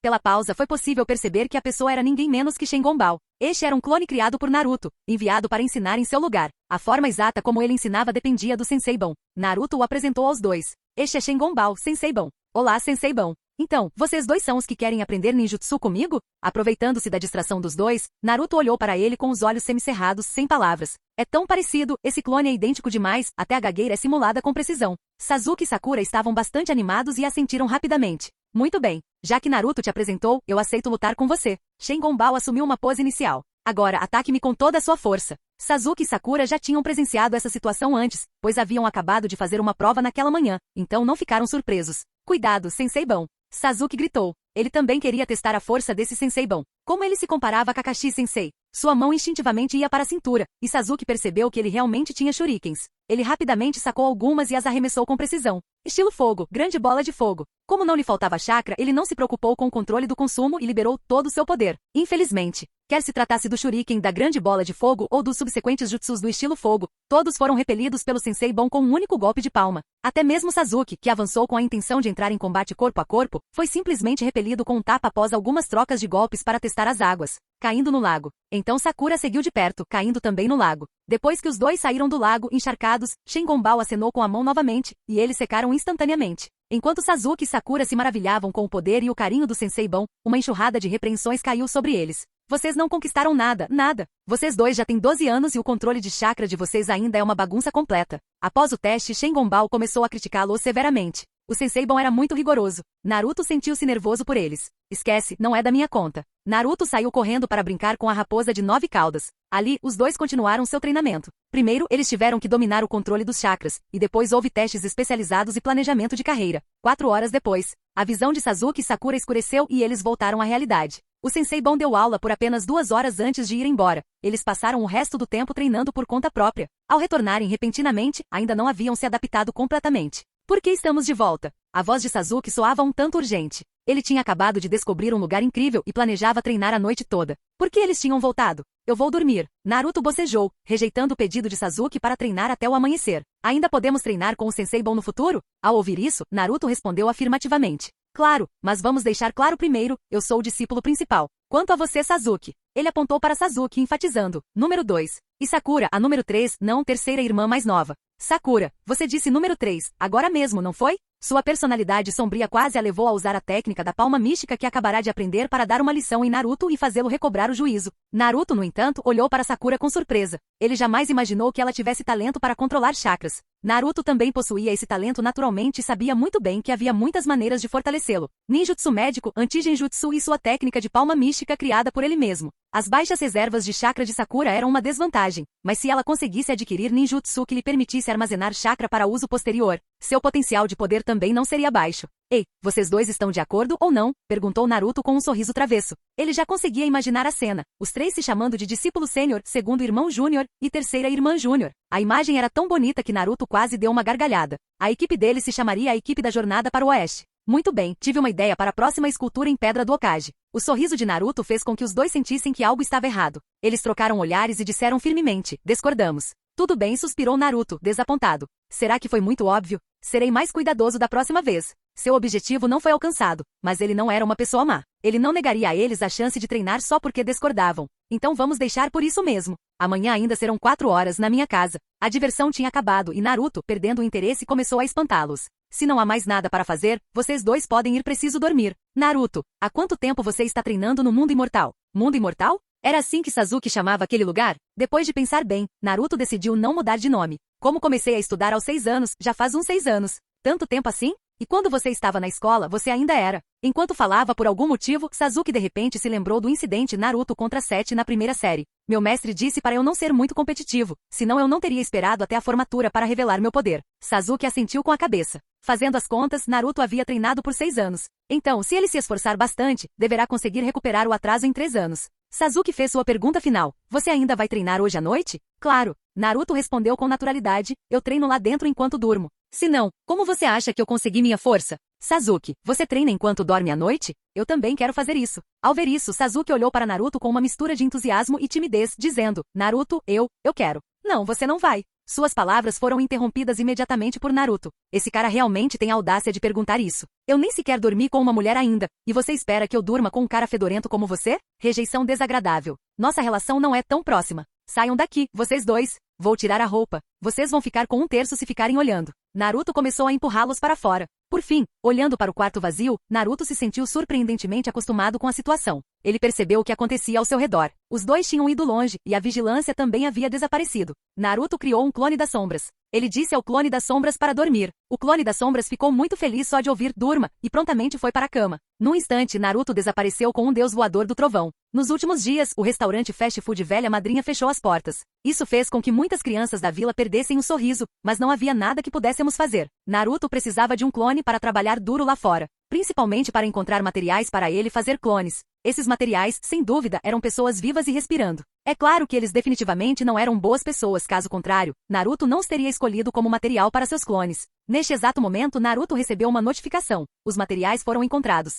Speaker 1: Pela pausa foi possível perceber que a pessoa era ninguém menos que Shengonbao. Este era um clone criado por Naruto, enviado para ensinar em seu lugar. A forma exata como ele ensinava dependia do Sensei Bon. Naruto o apresentou aos 2. Este é Shengonbao, Sensei Bon. Olá, Sensei Bon. Então, vocês 2 são os que querem aprender ninjutsu comigo? Aproveitando-se da distração dos 2, Naruto olhou para ele com os olhos semicerrados, sem palavras. É tão parecido, esse clone é idêntico demais, até a gagueira é simulada com precisão. Sasuke e Sakura estavam bastante animados e assentiram rapidamente. Muito bem. Já que Naruto te apresentou, eu aceito lutar com você. Shengonbao assumiu uma pose inicial. Agora, ataque-me com toda a sua força. Sasuke e Sakura já tinham presenciado essa situação antes, pois haviam acabado de fazer uma prova naquela manhã, então não ficaram surpresos. Cuidado, Sensei Bon. Sasuke gritou. Ele também queria testar a força desse Sensei Bon. Como ele se comparava a Kakashi Sensei? Sua mão instintivamente ia para a cintura, e Sasuke percebeu que ele realmente tinha shurikens. Ele rapidamente sacou algumas e as arremessou com precisão. Estilo fogo, grande bola de fogo. Como não lhe faltava chakra, ele não se preocupou com o controle do consumo e liberou todo o seu poder. Infelizmente, quer se tratasse do shuriken da grande bola de fogo ou dos subsequentes jutsus do estilo fogo, todos foram repelidos pelo Sensei Bon com um único golpe de palma. Até mesmo Sasuke, que avançou com a intenção de entrar em combate corpo a corpo, foi simplesmente repelido com um tapa após algumas trocas de golpes para testar as águas, caindo no lago. Então Sakura seguiu de perto, caindo também no lago. Depois que os 2 saíram do lago, encharcados, Shengonbao acenou com a mão novamente, e eles secaram instantaneamente. Enquanto Sasuke e Sakura se maravilhavam com o poder e o carinho do Sensei Bon, uma enxurrada de repreensões caiu sobre eles. Vocês não conquistaram nada, nada. Vocês 2 já têm 12 anos e o controle de chakra de vocês ainda é uma bagunça completa. Após o teste, Shengonbao começou a criticá-lo severamente. O Sensei Bon era muito rigoroso. Naruto sentiu-se nervoso por eles. Esquece, não é da minha conta. Naruto saiu correndo para brincar com a raposa de 9 caudas. Ali, os 2 continuaram seu treinamento. Primeiro, eles tiveram que dominar o controle dos chakras, e depois houve testes especializados e planejamento de carreira. 4 horas depois, a visão de Sasuke e Sakura escureceu e eles voltaram à realidade. O Sensei Bon deu aula por apenas 2 horas antes de ir embora. Eles passaram o resto do tempo treinando por conta própria. Ao retornarem repentinamente, ainda não haviam se adaptado completamente. Por que estamos de volta? A voz de Sasuke soava um tanto urgente. Ele tinha acabado de descobrir um lugar incrível e planejava treinar a noite toda. Por que eles tinham voltado? Eu vou dormir. Naruto bocejou, rejeitando o pedido de Sasuke para treinar até o amanhecer. Ainda podemos treinar com o Sensei Bon no futuro? Ao ouvir isso, Naruto respondeu afirmativamente. Claro, mas vamos deixar claro primeiro, eu sou o discípulo principal. Quanto a você, Sasuke. Ele apontou para Sasuke, enfatizando. Número 2. E Sakura, a número 3, não terceira irmã mais nova. Sakura, você disse número 3, agora mesmo, não foi? Sua personalidade sombria quase a levou a usar a técnica da palma mística que acabará de aprender para dar uma lição em Naruto e fazê-lo recobrar o juízo. Naruto, no entanto, olhou para Sakura com surpresa. Ele jamais imaginou que ela tivesse talento para controlar chakras. Naruto também possuía esse talento naturalmente e sabia muito bem que havia muitas maneiras de fortalecê-lo. Ninjutsu médico, anti-genjutsu e sua técnica de palma mística criada por ele mesmo. As baixas reservas de chakra de Sakura eram uma desvantagem, mas se ela conseguisse adquirir ninjutsu que lhe permitisse armazenar chakra para uso posterior, seu potencial de poder também não seria baixo. Ei, vocês dois estão de acordo ou não? Perguntou Naruto com um sorriso travesso. Ele já conseguia imaginar a cena, os três se chamando de discípulo sênior, segundo irmão júnior e terceira irmã júnior. A imagem era tão bonita que Naruto quase deu uma gargalhada. A equipe dele se chamaria a equipe da jornada para o oeste. Muito bem, tive uma ideia para a próxima escultura em pedra do Hokage. O sorriso de Naruto fez com que os dois sentissem que algo estava errado. Eles trocaram olhares e disseram firmemente, discordamos. Tudo bem, suspirou Naruto, desapontado. Será que foi muito óbvio? Serei mais cuidadoso da próxima vez. Seu objetivo não foi alcançado, mas ele não era uma pessoa má. Ele não negaria a eles a chance de treinar só porque discordavam. Então vamos deixar por isso mesmo. Amanhã ainda serão 4 horas na minha casa. A diversão tinha acabado e Naruto, perdendo o interesse, começou a espantá-los. Se não há mais nada para fazer, vocês dois podem ir, preciso dormir. Naruto, há quanto tempo você está treinando no mundo imortal? Mundo imortal? Era assim que Sasuke chamava aquele lugar? Depois de pensar bem, Naruto decidiu não mudar de nome. Como comecei a estudar aos 6 anos, já faz uns 6 anos. Tanto tempo assim? E quando você estava na escola, você ainda era. Enquanto falava por algum motivo, Sasuke de repente se lembrou do incidente Naruto contra Sete na primeira série. Meu mestre disse para eu não ser muito competitivo, senão eu não teria esperado até a formatura para revelar meu poder. Sasuke assentiu com a cabeça. Fazendo as contas, Naruto havia treinado por 6 anos. Então, se ele se esforçar bastante, deverá conseguir recuperar o atraso em 3 anos. Sasuke fez sua pergunta final. Você ainda vai treinar hoje à noite? Claro. Naruto respondeu com naturalidade. Eu treino lá dentro enquanto durmo. Se não, como você acha que eu consegui minha força? Sasuke, você treina enquanto dorme à noite? Eu também quero fazer isso. Ao ver isso, Sasuke olhou para Naruto com uma mistura de entusiasmo e timidez, dizendo, Naruto, eu quero. Não, você não vai. Suas palavras foram interrompidas imediatamente por Naruto. Esse cara realmente tem a audácia de perguntar isso. Eu nem sequer dormi com uma mulher ainda, e você espera que eu durma com um cara fedorento como você? Rejeição desagradável. Nossa relação não é tão próxima. Saiam daqui, vocês dois. Vou tirar a roupa. Vocês vão ficar com 1/3 se ficarem olhando. Naruto começou a empurrá-los para fora. Por fim, olhando para o quarto vazio, Naruto se sentiu surpreendentemente acostumado com a situação. Ele percebeu o que acontecia ao seu redor. Os dois tinham ido longe, e a vigilância também havia desaparecido. Naruto criou um clone das sombras. Ele disse ao clone das sombras para dormir. O clone das sombras ficou muito feliz só de ouvir durma, e prontamente foi para a cama. Num instante, Naruto desapareceu com um deus voador do trovão. Nos últimos dias, o restaurante fast food Velha Madrinha fechou as portas. Isso fez com que muitas crianças da vila perdessem o sorriso, mas não havia nada que pudéssemos fazer. Naruto precisava de um clone para trabalhar duro lá fora, principalmente para encontrar materiais para ele fazer clones. Esses materiais, sem dúvida, eram pessoas vivas e respirando. É claro que eles definitivamente não eram boas pessoas, caso contrário, Naruto não os teria escolhido como material para seus clones. Neste exato momento, Naruto recebeu uma notificação. Os materiais foram encontrados.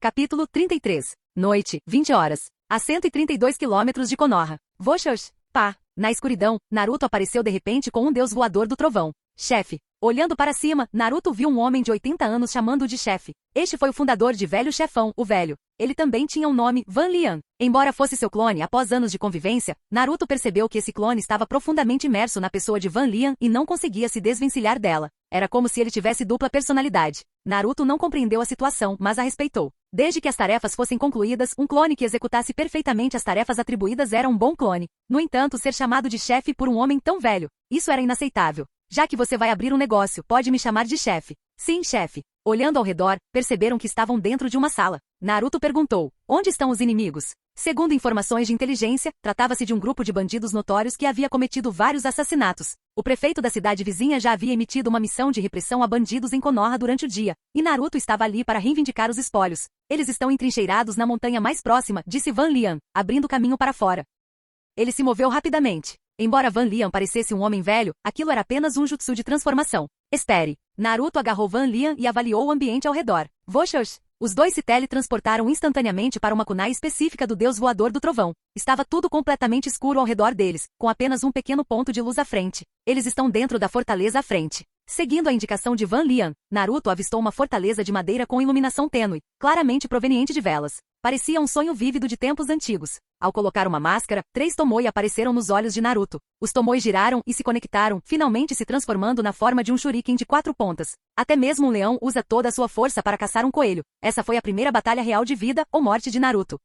Speaker 1: Capítulo 33. Noite, 20 horas. A 132 quilômetros de Konoha. Voshos. Pá. Na escuridão, Naruto apareceu de repente com um deus voador do trovão. Chefe. Olhando para cima, Naruto viu um homem de 80 anos chamando-o de chefe. Este foi o fundador de Velho Chefão, o Velho. Ele também tinha um nome, Van Lian. Embora fosse seu clone após anos de convivência, Naruto percebeu que esse clone estava profundamente imerso na pessoa de Van Lian e não conseguia se desvencilhar dela. Era como se ele tivesse dupla personalidade. Naruto não compreendeu a situação, mas a respeitou. Desde que as tarefas fossem concluídas, um clone que executasse perfeitamente as tarefas atribuídas era um bom clone. No entanto, ser chamado de chefe por um homem tão velho, isso era inaceitável. Já que você vai abrir um negócio, pode me chamar de chefe. Sim, chefe. Olhando ao redor, perceberam que estavam dentro de uma sala. Naruto perguntou, onde estão os inimigos? Segundo informações de inteligência, tratava-se de um grupo de bandidos notórios que havia cometido vários assassinatos. O prefeito da cidade vizinha já havia emitido uma missão de repressão a bandidos em Konoha durante o dia, e Naruto estava ali para reivindicar os espólios. Eles estão entrincheirados na montanha mais próxima, disse Van Lian, abrindo caminho para fora. Ele se moveu rapidamente. Embora Van Lian parecesse um homem velho, aquilo era apenas um jutsu de transformação. Espere. Naruto agarrou Van Lian e avaliou o ambiente ao redor. Voshos. Os dois se teletransportaram instantaneamente para uma kunai específica do deus voador do trovão. Estava tudo completamente escuro ao redor deles, com apenas um pequeno ponto de luz à frente. Eles estão dentro da fortaleza à frente. Seguindo a indicação de Van Lian, Naruto avistou uma fortaleza de madeira com iluminação tênue, claramente proveniente de velas. Parecia um sonho vívido de tempos antigos. Ao colocar uma máscara, 3 Tomoe apareceram nos olhos de Naruto. Os Tomoe giraram e se conectaram, finalmente se transformando na forma de um shuriken de 4 pontas. Até mesmo um leão usa toda a sua força para caçar um coelho. Essa foi a primeira batalha real de vida ou morte de Naruto.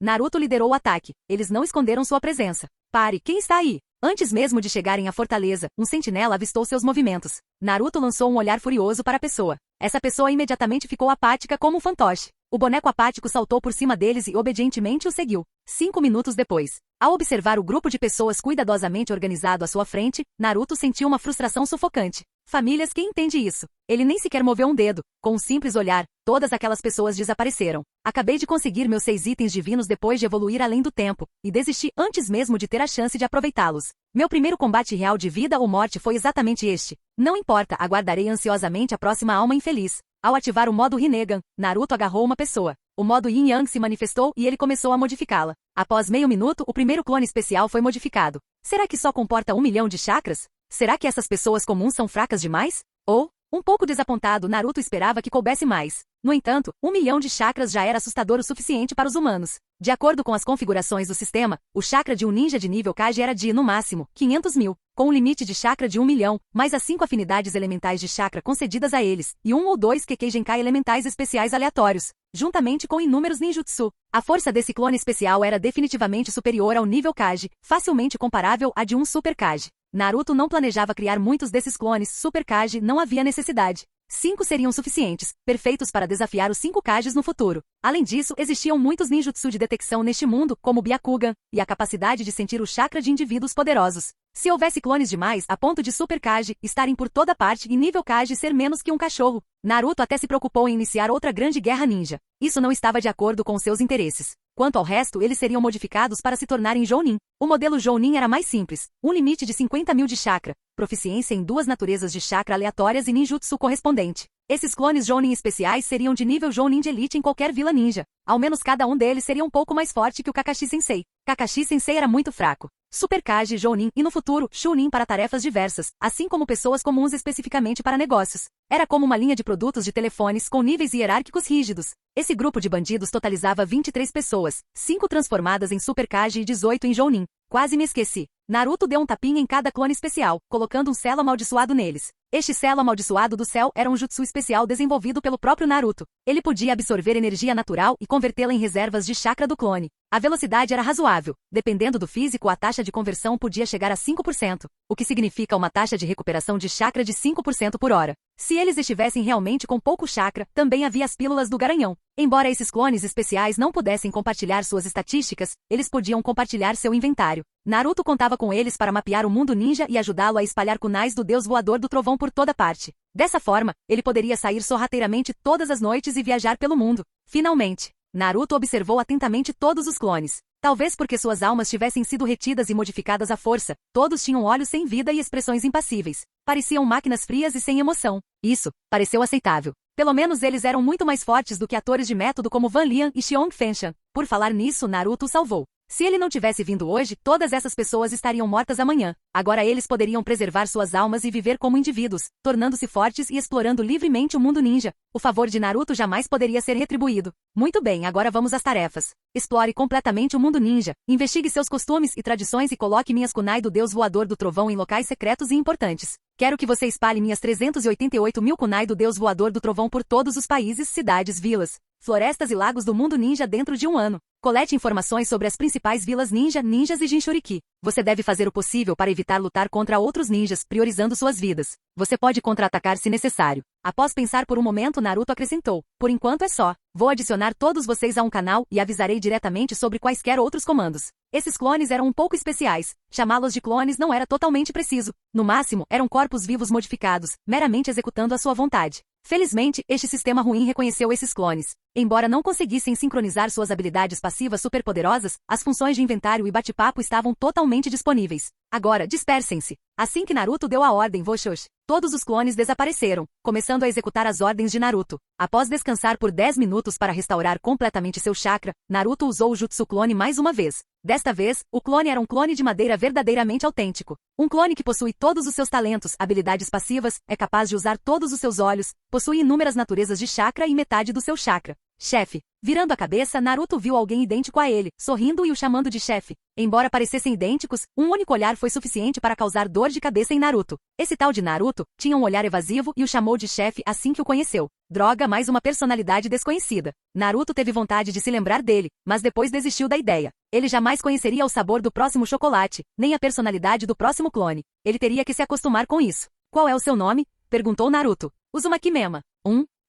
Speaker 1: Naruto liderou o ataque. Eles não esconderam sua presença. Pare, quem está aí? Antes mesmo de chegarem à fortaleza, um sentinela avistou seus movimentos. Naruto lançou um olhar furioso para a pessoa. Essa pessoa imediatamente ficou apática como um fantoche. O boneco apático saltou por cima deles e obedientemente o seguiu. 5 minutos depois, ao observar o grupo de pessoas cuidadosamente organizado à sua frente, Naruto sentiu uma frustração sufocante. Famílias, quem entende isso? Ele nem sequer moveu um dedo. Com um simples olhar, todas aquelas pessoas desapareceram. Acabei de conseguir meus 6 itens divinos depois de evoluir além do tempo, e desisti antes mesmo de ter a chance de aproveitá-los. Meu primeiro combate real de vida ou morte foi exatamente este. Não importa, aguardarei ansiosamente a próxima alma infeliz. Ao ativar o modo Rinnegan, Naruto agarrou uma pessoa. O modo Yin Yang se manifestou e ele começou a modificá-la. Após meio minuto, o primeiro clone especial foi modificado. Será que só comporta 1 milhão de chakras? Será que essas pessoas comuns são fracas demais? Ou, um pouco desapontado, Naruto esperava que coubesse mais. No entanto, 1 milhão de chakras já era assustador o suficiente para os humanos. De acordo com as configurações do sistema, o chakra de um ninja de nível Kage era de, no máximo, 500 mil, com um limite de chakra de 1 milhão, mais as 5 afinidades elementais de chakra concedidas a eles, e 1 ou 2 Kekkei elementais especiais aleatórios, juntamente com inúmeros ninjutsu. A força desse clone especial era definitivamente superior ao nível Kage, facilmente comparável à de um Super Kage. Naruto não planejava criar muitos desses clones Super Kage, não havia necessidade. 5 seriam suficientes, perfeitos para desafiar os 5 Kages no futuro. Além disso, existiam muitos ninjutsu de detecção neste mundo, como o Byakugan, e a capacidade de sentir o chakra de indivíduos poderosos. Se houvesse clones demais, a ponto de Super Kage estarem por toda parte e nível Kage ser menos que um cachorro, Naruto até se preocupou em iniciar outra grande guerra ninja. Isso não estava de acordo com seus interesses. Quanto ao resto, eles seriam modificados para se tornarem Jounin. O modelo Jounin era mais simples, um limite de 50 mil de chakra, proficiência em 2 naturezas de chakra aleatórias e ninjutsu correspondente. Esses clones Jounin especiais seriam de nível Jounin de elite em qualquer vila ninja. Ao menos cada um deles seria um pouco mais forte que o Kakashi Sensei. Kakashi Sensei era muito fraco. Super Kage, Jounin e no futuro, Chunin para tarefas diversas, assim como pessoas comuns especificamente para negócios. Era como uma linha de produtos de telefones com níveis hierárquicos rígidos. Esse grupo de bandidos totalizava 23 pessoas, 5 transformadas em Super Kage e 18 em Jounin. Quase me esqueci. Naruto deu um tapinha em cada clone especial, colocando um selo amaldiçoado neles. Este selo amaldiçoado do céu era um jutsu especial desenvolvido pelo próprio Naruto. Ele podia absorver energia natural e convertê-la em reservas de chakra do clone. A velocidade era razoável. Dependendo do físico, a taxa de conversão podia chegar a 5%, o que significa uma taxa de recuperação de chakra de 5% por hora. Se eles estivessem realmente com pouco chakra, também havia as pílulas do Garanhão. Embora esses clones especiais não pudessem compartilhar suas estatísticas, eles podiam compartilhar seu inventário. Naruto contava com eles para mapear o mundo ninja e ajudá-lo a espalhar kunais do deus voador do trovão por toda parte. Dessa forma, ele poderia sair sorrateiramente todas as noites e viajar pelo mundo. Finalmente, Naruto observou atentamente todos os clones. Talvez porque suas almas tivessem sido retidas e modificadas à força, todos tinham olhos sem vida e expressões impassíveis. Pareciam máquinas frias e sem emoção. Isso pareceu aceitável. Pelo menos eles eram muito mais fortes do que atores de método como Van Lian e Xiong Fenshan. Por falar nisso, Naruto o salvou. Se ele não tivesse vindo hoje, todas essas pessoas estariam mortas amanhã. Agora eles poderiam preservar suas almas e viver como indivíduos, tornando-se fortes e explorando livremente o mundo ninja. O favor de Naruto jamais poderia ser retribuído. Muito bem, agora vamos às tarefas. Explore completamente o mundo ninja, investigue seus costumes e tradições e coloque minhas kunai do deus voador do trovão em locais secretos e importantes. Quero que você espalhe minhas 388 mil kunai do deus voador do trovão por todos os países, cidades, vilas, florestas e lagos do mundo ninja dentro de um ano. Colete informações sobre as principais vilas ninja, ninjas e Jinchuriki. Você deve fazer o possível para evitar lutar contra outros ninjas, priorizando suas vidas. Você pode contra-atacar se necessário. Após pensar por um momento, Naruto acrescentou: por enquanto é só. Vou adicionar todos vocês a um canal e avisarei diretamente sobre quaisquer outros comandos. Esses clones eram um pouco especiais. Chamá-los de clones não era totalmente preciso. No máximo, eram corpos vivos modificados, meramente executando a sua vontade. Felizmente, este sistema ruim reconheceu esses clones. Embora não conseguissem sincronizar suas habilidades passivas superpoderosas, as funções de inventário e bate-papo estavam totalmente disponíveis. Agora, dispersem-se. Assim que Naruto deu a ordem Voshosh, todos os clones desapareceram, começando a executar as ordens de Naruto. Após descansar por 10 minutos para restaurar completamente seu chakra, Naruto usou o Jutsu Clone mais uma vez. Desta vez, o clone era um clone de madeira verdadeiramente autêntico. Um clone que possui todos os seus talentos, habilidades passivas, é capaz de usar todos os seus olhos, possui inúmeras naturezas de chakra e metade do seu chakra. chefe. Virando a cabeça, Naruto viu alguém idêntico a ele, sorrindo e o chamando de chefe. Embora parecessem idênticos, um único olhar foi suficiente para causar dor de cabeça em Naruto. Esse tal de Naruto tinha um olhar evasivo e o chamou de chefe assim que o conheceu. Droga, mais uma personalidade desconhecida. Naruto teve vontade de se lembrar dele, mas depois desistiu da ideia. Ele jamais conheceria o sabor do próximo chocolate, nem a personalidade do próximo clone. Ele teria que se acostumar com isso. Qual é o seu nome? Perguntou Naruto. Uzumaki Mema.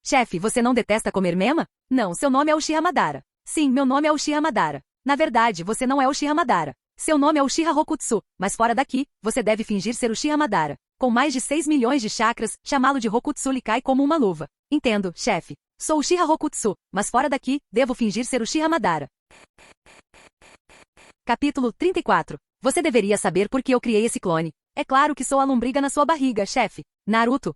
Speaker 1: Chefe, você não detesta comer mema? Não, seu nome é Uchiha Madara. Sim, meu nome é Uchiha Madara. Na verdade, você não é Uchiha Madara. Seu nome é Uchiha Rokutsu, mas fora daqui, você deve fingir ser Uchiha Madara. Com mais de 6 milhões de chakras, chamá-lo de Rokutsu lhe cai como uma luva. Entendo, chefe. Sou Uchiha Rokutsu, mas fora daqui, devo fingir ser Uchiha Madara. Capítulo 34. Você deveria saber por que eu criei esse clone. É claro que sou a lombriga na sua barriga, chefe. Naruto,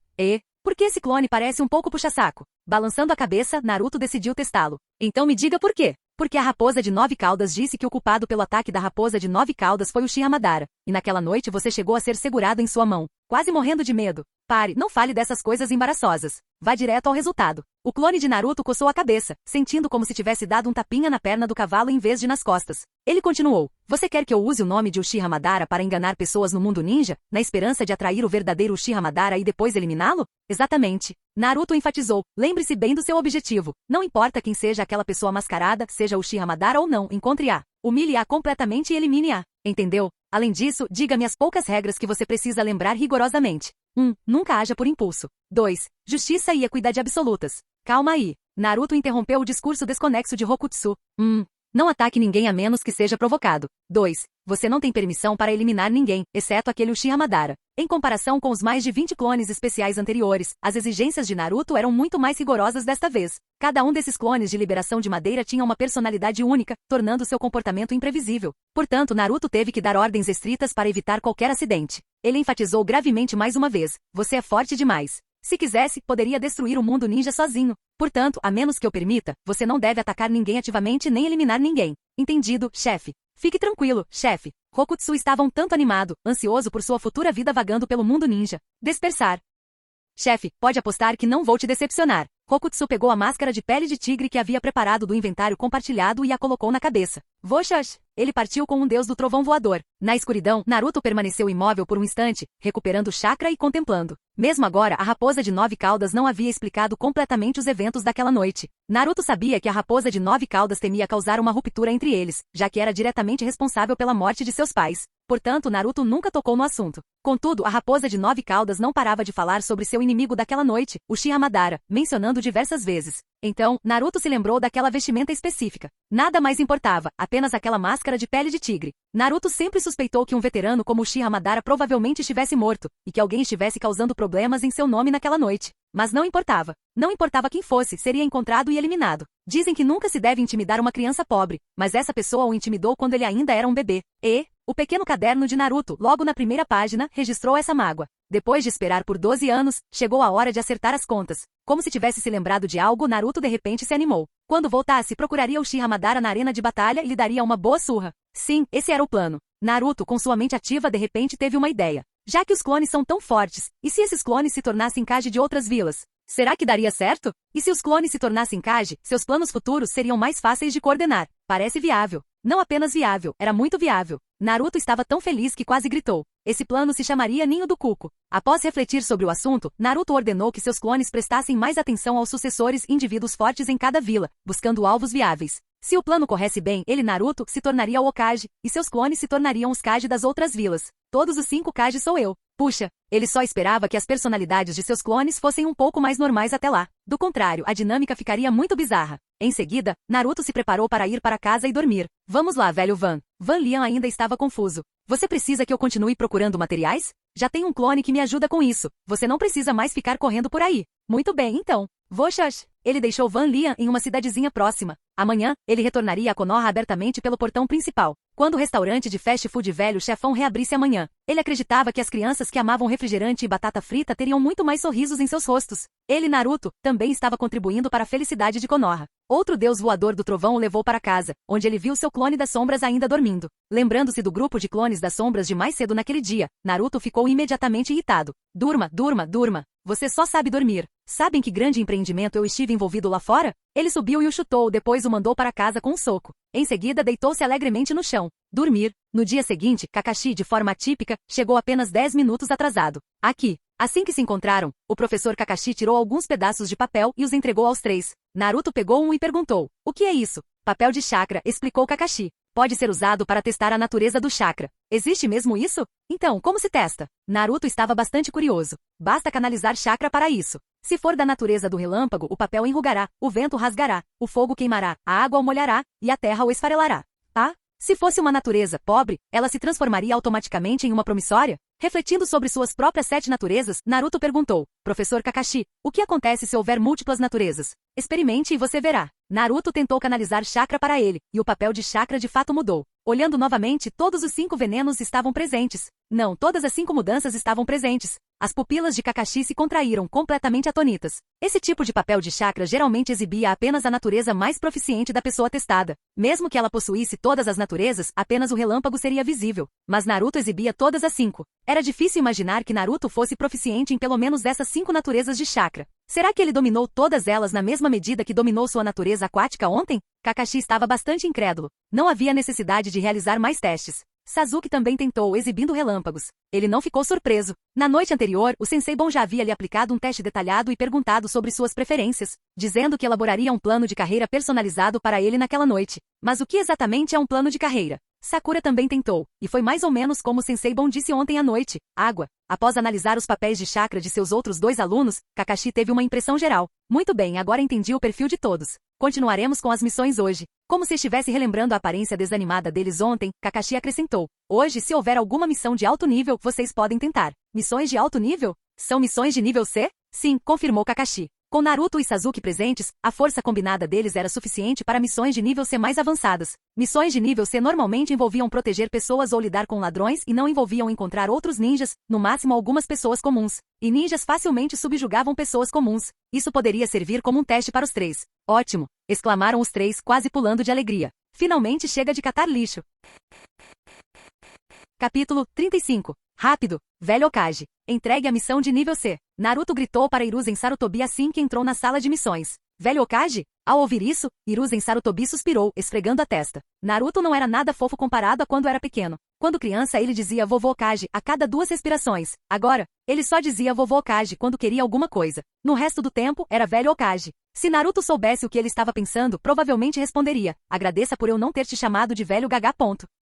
Speaker 1: por que esse clone parece um pouco puxa-saco? Balançando a cabeça, Naruto decidiu testá-lo. Então me diga por quê. Porque a raposa de 9 caudas disse que o culpado pelo ataque da raposa de 9 caudas foi o Uchiha Madara. E naquela noite você chegou a ser segurado em sua mão, quase morrendo de medo. Pare, não fale dessas coisas embaraçosas. Vá direto ao resultado. O clone de Naruto coçou a cabeça, sentindo como se tivesse dado um tapinha na perna do cavalo em vez de nas costas. Ele continuou. Você quer que eu use o nome de Uchiha Madara para enganar pessoas no mundo ninja, na esperança de atrair o verdadeiro Uchiha Madara e depois eliminá-lo? Exatamente. Naruto enfatizou. Lembre-se bem do seu objetivo. Não importa quem seja aquela pessoa mascarada, seja Uchiha Madara ou não, encontre-a. Humilhe-a completamente e elimine-a. Entendeu? Além disso, diga-me as poucas regras que você precisa lembrar rigorosamente. 1. Nunca haja por impulso. 2. Justiça e equidade absolutas. Calma aí. Naruto interrompeu o discurso desconexo de Rokutsu. Não ataque ninguém a menos que seja provocado. 2. Você não tem permissão para eliminar ninguém, exceto aquele Uchiha Madara. Em comparação com os mais de 20 clones especiais anteriores, as exigências de Naruto eram muito mais rigorosas desta vez. Cada um desses clones de liberação de madeira tinha uma personalidade única, tornando seu comportamento imprevisível. Portanto, Naruto teve que dar ordens estritas para evitar qualquer acidente. Ele enfatizou gravemente mais uma vez. Você é forte demais. Se quisesse, poderia destruir o mundo ninja sozinho. Portanto, a menos que eu permita, você não deve atacar ninguém ativamente nem eliminar ninguém. Entendido, chefe. Fique tranquilo, chefe. Rokutsu estava um tanto animado, ansioso por sua futura vida vagando pelo mundo ninja. Dispersar. Chefe, pode apostar que não vou te decepcionar. Rokutsu pegou a máscara de pele de tigre que havia preparado do inventário compartilhado e a colocou na cabeça. Voxash! Ele partiu com um deus do trovão voador. Na escuridão, Naruto permaneceu imóvel por um instante, recuperando chakra e contemplando. Mesmo agora, a raposa de 9 caudas não havia explicado completamente os eventos daquela noite. Naruto sabia que a raposa de 9 caudas temia causar uma ruptura entre eles, já que era diretamente responsável pela morte de seus pais. Portanto, Naruto nunca tocou no assunto. Contudo, a raposa de 9 caudas não parava de falar sobre seu inimigo daquela noite, o Uchiha Madara, mencionando diversas vezes. Então, Naruto se lembrou daquela vestimenta específica. Nada mais importava, apenas aquela máscara de pele de tigre. Naruto sempre suspeitou que um veterano como Uchiha Madara provavelmente estivesse morto, e que alguém estivesse causando problemas em seu nome naquela noite. Mas não importava. Não importava quem fosse, seria encontrado e eliminado. Dizem que nunca se deve intimidar uma criança pobre, mas essa pessoa o intimidou quando ele ainda era um bebê. O pequeno caderno de Naruto, logo na primeira página, registrou essa mágoa. Depois de esperar por 12 anos, chegou a hora de acertar as contas. Como se tivesse se lembrado de algo, Naruto de repente se animou. Quando voltasse, procuraria o Uchiha Madara na arena de batalha e lhe daria uma boa surra. Sim, esse era o plano. Naruto, com sua mente ativa, de repente teve uma ideia. Já que os clones são tão fortes, e se esses clones se tornassem Kage de outras vilas? Será que daria certo? E se os clones se tornassem Kage, seus planos futuros seriam mais fáceis de coordenar. Parece viável. Não apenas viável, era muito viável. Naruto estava tão feliz que quase gritou. Esse plano se chamaria Ninho do Cuco. Após refletir sobre o assunto, Naruto ordenou que seus clones prestassem mais atenção aos sucessores indivíduos fortes em cada vila, buscando alvos viáveis. Se o plano corresse bem, ele, Naruto, se tornaria o Hokage, e seus clones se tornariam os Kage das outras vilas. Todos os 5 Kage sou eu. Puxa, ele só esperava que as personalidades de seus clones fossem um pouco mais normais até lá. Do contrário, a dinâmica ficaria muito bizarra. Em seguida, Naruto se preparou para ir para casa e dormir. Vamos lá, velho Van. Van Lian ainda estava confuso. Você precisa que eu continue procurando materiais? Já tem um clone que me ajuda com isso. Você não precisa mais ficar correndo por aí. Muito bem, então. Voxash. Ele deixou Van Lian em uma cidadezinha próxima. Amanhã, ele retornaria a Konoha abertamente pelo portão principal. Quando o restaurante de fast food velho chefão reabrisse amanhã, ele acreditava que as crianças que amavam refrigerante e batata frita teriam muito mais sorrisos em seus rostos. Ele, Naruto, também estava contribuindo para a felicidade de Konoha. Outro deus voador do trovão o levou para casa, onde ele viu seu clone das sombras ainda dormindo. Lembrando-se do grupo de clones das sombras de mais cedo naquele dia, Naruto ficou imediatamente irritado. Durma, durma, durma. Você só sabe dormir. Sabem que grande empreendimento eu estive envolvido lá fora? Ele subiu e o chutou, depois o mandou para casa com um soco. Em seguida deitou-se alegremente no chão. Dormir. No dia seguinte, Kakashi, de forma atípica, chegou apenas 10 minutos atrasado. Aqui. Assim que se encontraram, o professor Kakashi tirou alguns pedaços de papel e os entregou aos três. Naruto pegou um e perguntou: "O que é isso?" "Papel de chakra", explicou Kakashi. "Pode ser usado para testar a natureza do chakra." "Existe mesmo isso? Então, como se testa?" Naruto estava bastante curioso. "Basta canalizar chakra para isso. Se for da natureza do relâmpago, o papel enrugará, o vento rasgará, o fogo queimará, a água o molhará, e a terra o esfarelará. Ah? Se fosse uma natureza pobre, ela se transformaria automaticamente em uma promissória?" Refletindo sobre suas próprias 7 naturezas, Naruto perguntou: "Professor Kakashi, o que acontece se houver múltiplas naturezas? Experimente e você verá." Naruto tentou canalizar chakra para ele, e o papel de chakra de fato mudou. Olhando novamente, todos os 5 venenos estavam presentes. Não, todas as 5 mudanças estavam presentes. As pupilas de Kakashi se contraíram, completamente atônitas. Esse tipo de papel de chakra geralmente exibia apenas a natureza mais proficiente da pessoa testada. Mesmo que ela possuísse todas as naturezas, apenas o relâmpago seria visível. Mas Naruto exibia todas as 5. Era difícil imaginar que Naruto fosse proficiente em pelo menos essas 5 naturezas de chakra. Será que ele dominou todas elas na mesma medida que dominou sua natureza aquática ontem? Kakashi estava bastante incrédulo. Não havia necessidade de realizar mais testes. Sasuke também tentou, exibindo relâmpagos. Ele não ficou surpreso. Na noite anterior, o Sensei Bon já havia lhe aplicado um teste detalhado e perguntado sobre suas preferências, dizendo que elaboraria um plano de carreira personalizado para ele naquela noite. Mas o que exatamente é um plano de carreira? Sakura também tentou, e foi mais ou menos como o Sensei Bon disse ontem à noite: água. Após analisar os papéis de chakra de seus outros 2 alunos, Kakashi teve uma impressão geral. Muito bem, agora entendi o perfil de todos. Continuaremos com as missões hoje. Como se estivesse relembrando a aparência desanimada deles ontem, Kakashi acrescentou: "Hoje, se houver alguma missão de alto nível, vocês podem tentar." "Missões de alto nível? São missões de nível C?" "Sim", confirmou Kakashi. Com Naruto e Sasuke presentes, a força combinada deles era suficiente para missões de nível C mais avançadas. Missões de nível C normalmente envolviam proteger pessoas ou lidar com ladrões e não envolviam encontrar outros ninjas, no máximo algumas pessoas comuns. E ninjas facilmente subjugavam pessoas comuns. Isso poderia servir como um teste para os 3. "Ótimo!" exclamaram os 3, quase pulando de alegria. Finalmente chega de catar lixo. Capítulo 35. Rápido, velho Hokage. Entregue a missão de nível C. Naruto gritou para Hiruzen Sarutobi assim que entrou na sala de missões. "Velho Hokage?" Ao ouvir isso, Hiruzen Sarutobi suspirou, esfregando a testa. Naruto não era nada fofo comparado a quando era pequeno. Quando criança ele dizia vovô Hokage a cada 2 respirações. Agora, ele só dizia vovô Hokage quando queria alguma coisa. No resto do tempo, era velho Hokage. Se Naruto soubesse o que ele estava pensando, provavelmente responderia: "Agradeça por eu não ter te chamado de velho gaga.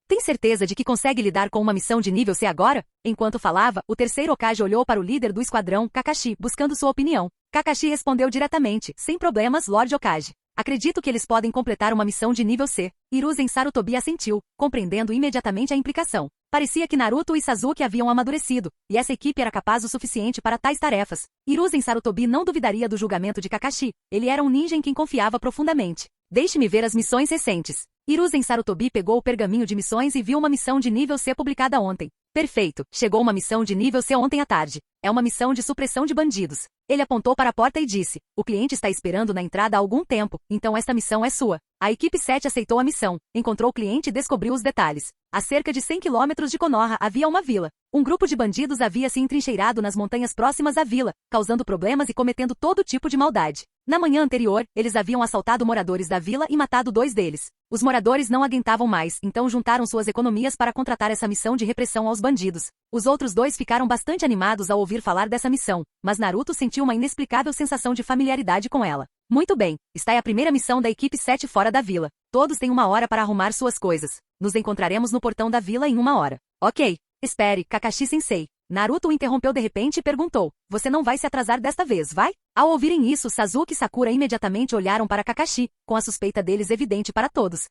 Speaker 1: Tem certeza de que consegue lidar com uma missão de nível C agora?" Enquanto falava, o terceiro Hokage olhou para o líder do esquadrão, Kakashi, buscando sua opinião. Kakashi respondeu diretamente: "Sem problemas, Lord Hokage. Acredito que eles podem completar uma missão de nível C." Hiruzen Sarutobi assentiu, compreendendo imediatamente a implicação. Parecia que Naruto e Sasuke haviam amadurecido, e essa equipe era capaz o suficiente para tais tarefas. Hiruzen Sarutobi não duvidaria do julgamento de Kakashi. Ele era um ninja em quem confiava profundamente. "Deixe-me ver as missões recentes." Hiruzen Sarutobi pegou o pergaminho de missões e viu uma missão de nível C publicada ontem. "Perfeito, chegou uma missão de nível C ontem à tarde. É uma missão de supressão de bandidos." Ele apontou para a porta e disse: "O cliente está esperando na entrada há algum tempo, então esta missão é sua." A equipe 7 aceitou a missão, encontrou o cliente e descobriu os detalhes. A cerca de 100 quilômetros de Konoha havia uma vila. Um grupo de bandidos havia se entrincheirado nas montanhas próximas à vila, causando problemas e cometendo todo tipo de maldade. Na manhã anterior, eles haviam assaltado moradores da vila e matado 2 deles. Os moradores não aguentavam mais, então juntaram suas economias para contratar essa missão de repressão aos bandidos. Os outros 2 ficaram bastante animados ao ouvir falar dessa missão, mas Naruto sentiu uma inexplicável sensação de familiaridade com ela. "Muito bem, está aí a primeira missão da equipe 7 fora da vila. Todos têm 1 hora para arrumar suas coisas. Nos encontraremos no portão da vila em 1 hora. Ok. Espere, Kakashi-sensei." Naruto o interrompeu de repente e perguntou: "Você não vai se atrasar desta vez, vai?" Ao ouvirem isso, Sasuke e Sakura imediatamente olharam para Kakashi, com a suspeita deles evidente para todos.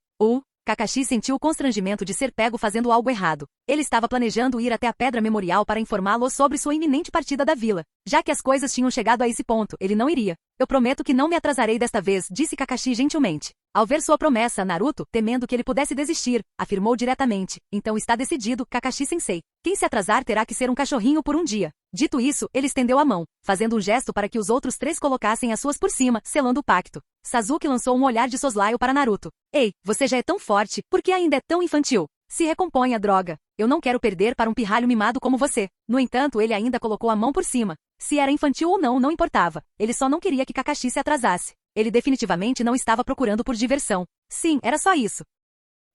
Speaker 1: Kakashi sentiu o constrangimento de ser pego fazendo algo errado. Ele estava planejando ir até a Pedra Memorial para informá-lo sobre sua iminente partida da vila. Já que as coisas tinham chegado a esse ponto, ele não iria. "Eu prometo que não me atrasarei desta vez", disse Kakashi gentilmente. Ao ver sua promessa, Naruto, temendo que ele pudesse desistir, afirmou diretamente: "Então está decidido, Kakashi-sensei. Quem se atrasar terá que ser um cachorrinho por um dia." Dito isso, ele estendeu a mão, fazendo um gesto para que os outros 3 colocassem as suas por cima, selando o pacto. Sasuke lançou um olhar de soslaio para Naruto. "Ei, você já é tão forte, por que ainda é tão infantil? Se recomponha, droga. Eu não quero perder para um pirralho mimado como você." No entanto, ele ainda colocou a mão por cima. Se era infantil ou não, não importava. Ele só não queria que Kakashi se atrasasse. Ele definitivamente não estava procurando por diversão. Sim, era só isso.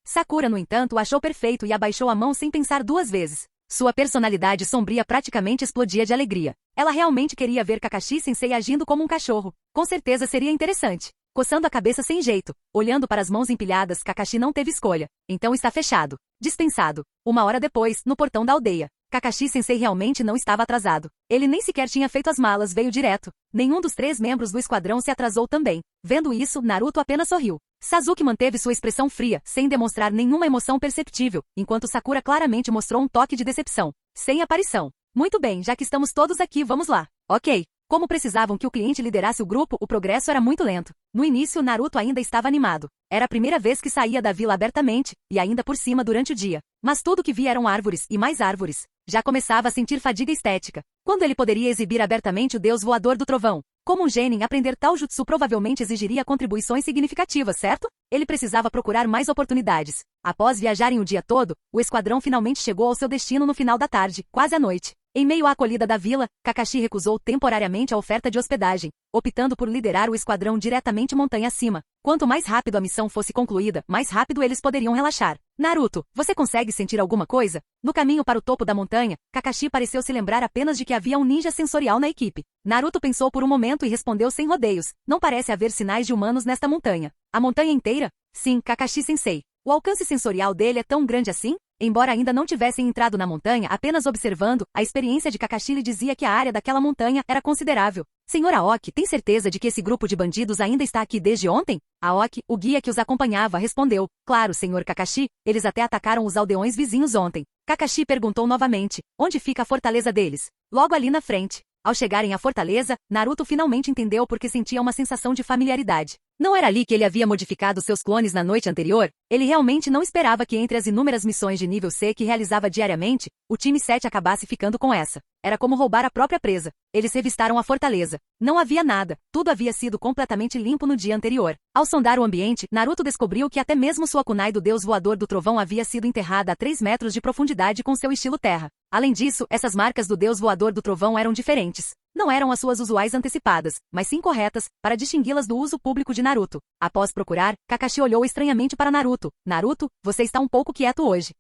Speaker 1: Sakura, no entanto, o achou perfeito e abaixou a mão sem pensar duas vezes. Sua personalidade sombria praticamente explodia de alegria. Ela realmente queria ver Kakashi-sensei agindo como um cachorro. Com certeza seria interessante. Coçando a cabeça sem jeito, olhando para as mãos empilhadas, Kakashi não teve escolha. Então está fechado. Dispensado. Uma hora depois, no portão da aldeia. Kakashi-sensei realmente não estava atrasado. Ele nem sequer tinha feito as malas, veio direto. Nenhum dos 3 membros do esquadrão se atrasou também. Vendo isso, Naruto apenas sorriu. Sasuke manteve sua expressão fria, sem demonstrar nenhuma emoção perceptível, enquanto Sakura claramente mostrou um toque de decepção. Sem aparição. Muito bem, já que estamos todos aqui, vamos lá. Ok. Como precisavam que o cliente liderasse o grupo, o progresso era muito lento. No início, Naruto ainda estava animado. Era a primeira vez que saía da vila abertamente, e ainda por cima durante o dia. Mas tudo que via eram árvores, e mais árvores. Já começava a sentir fadiga estética. Quando ele poderia exibir abertamente o deus voador do trovão? Como um genin, aprender tal jutsu provavelmente exigiria contribuições significativas, certo? Ele precisava procurar mais oportunidades. Após viajarem o dia todo, o esquadrão finalmente chegou ao seu destino no final da tarde, quase à noite. Em meio à acolhida da vila, Kakashi recusou temporariamente a oferta de hospedagem, optando por liderar o esquadrão diretamente montanha acima. Quanto mais rápido a missão fosse concluída, mais rápido eles poderiam relaxar. Naruto, você consegue sentir alguma coisa? No caminho para o topo da montanha, Kakashi pareceu se lembrar apenas de que havia um ninja sensorial na equipe. Naruto pensou por um momento e respondeu sem rodeios. Não parece haver sinais de humanos nesta montanha. A montanha inteira? Sim, Kakashi-sensei. O alcance sensorial dele é tão grande assim? Embora ainda não tivessem entrado na montanha apenas observando, a experiência de Kakashi lhe dizia que a área daquela montanha era considerável. Senhor Aoki, tem certeza de que esse grupo de bandidos ainda está aqui desde ontem? Aoki, o guia que os acompanhava, respondeu. Claro, senhor Kakashi, eles até atacaram os aldeões vizinhos ontem. Kakashi perguntou novamente, onde fica a fortaleza deles? Logo ali na frente. Ao chegarem à fortaleza, Naruto finalmente entendeu porque sentia uma sensação de familiaridade. Não era ali que ele havia modificado seus clones na noite anterior? Ele realmente não esperava que entre as inúmeras missões de nível C que realizava diariamente, o time 7 acabasse ficando com essa. Era como roubar a própria presa. Eles revistaram a fortaleza. Não havia nada. Tudo havia sido completamente limpo no dia anterior. Ao sondar o ambiente, Naruto descobriu que até mesmo sua kunai do deus voador do trovão havia sido enterrada a 3 metros de profundidade com seu estilo terra. Além disso, essas marcas do deus voador do trovão eram diferentes. Não eram as suas usuais antecipadas, mas sim corretas, para distingui-las do uso público de Naruto. Após procurar, Kakashi olhou estranhamente para Naruto. Naruto, você está um pouco quieto hoje.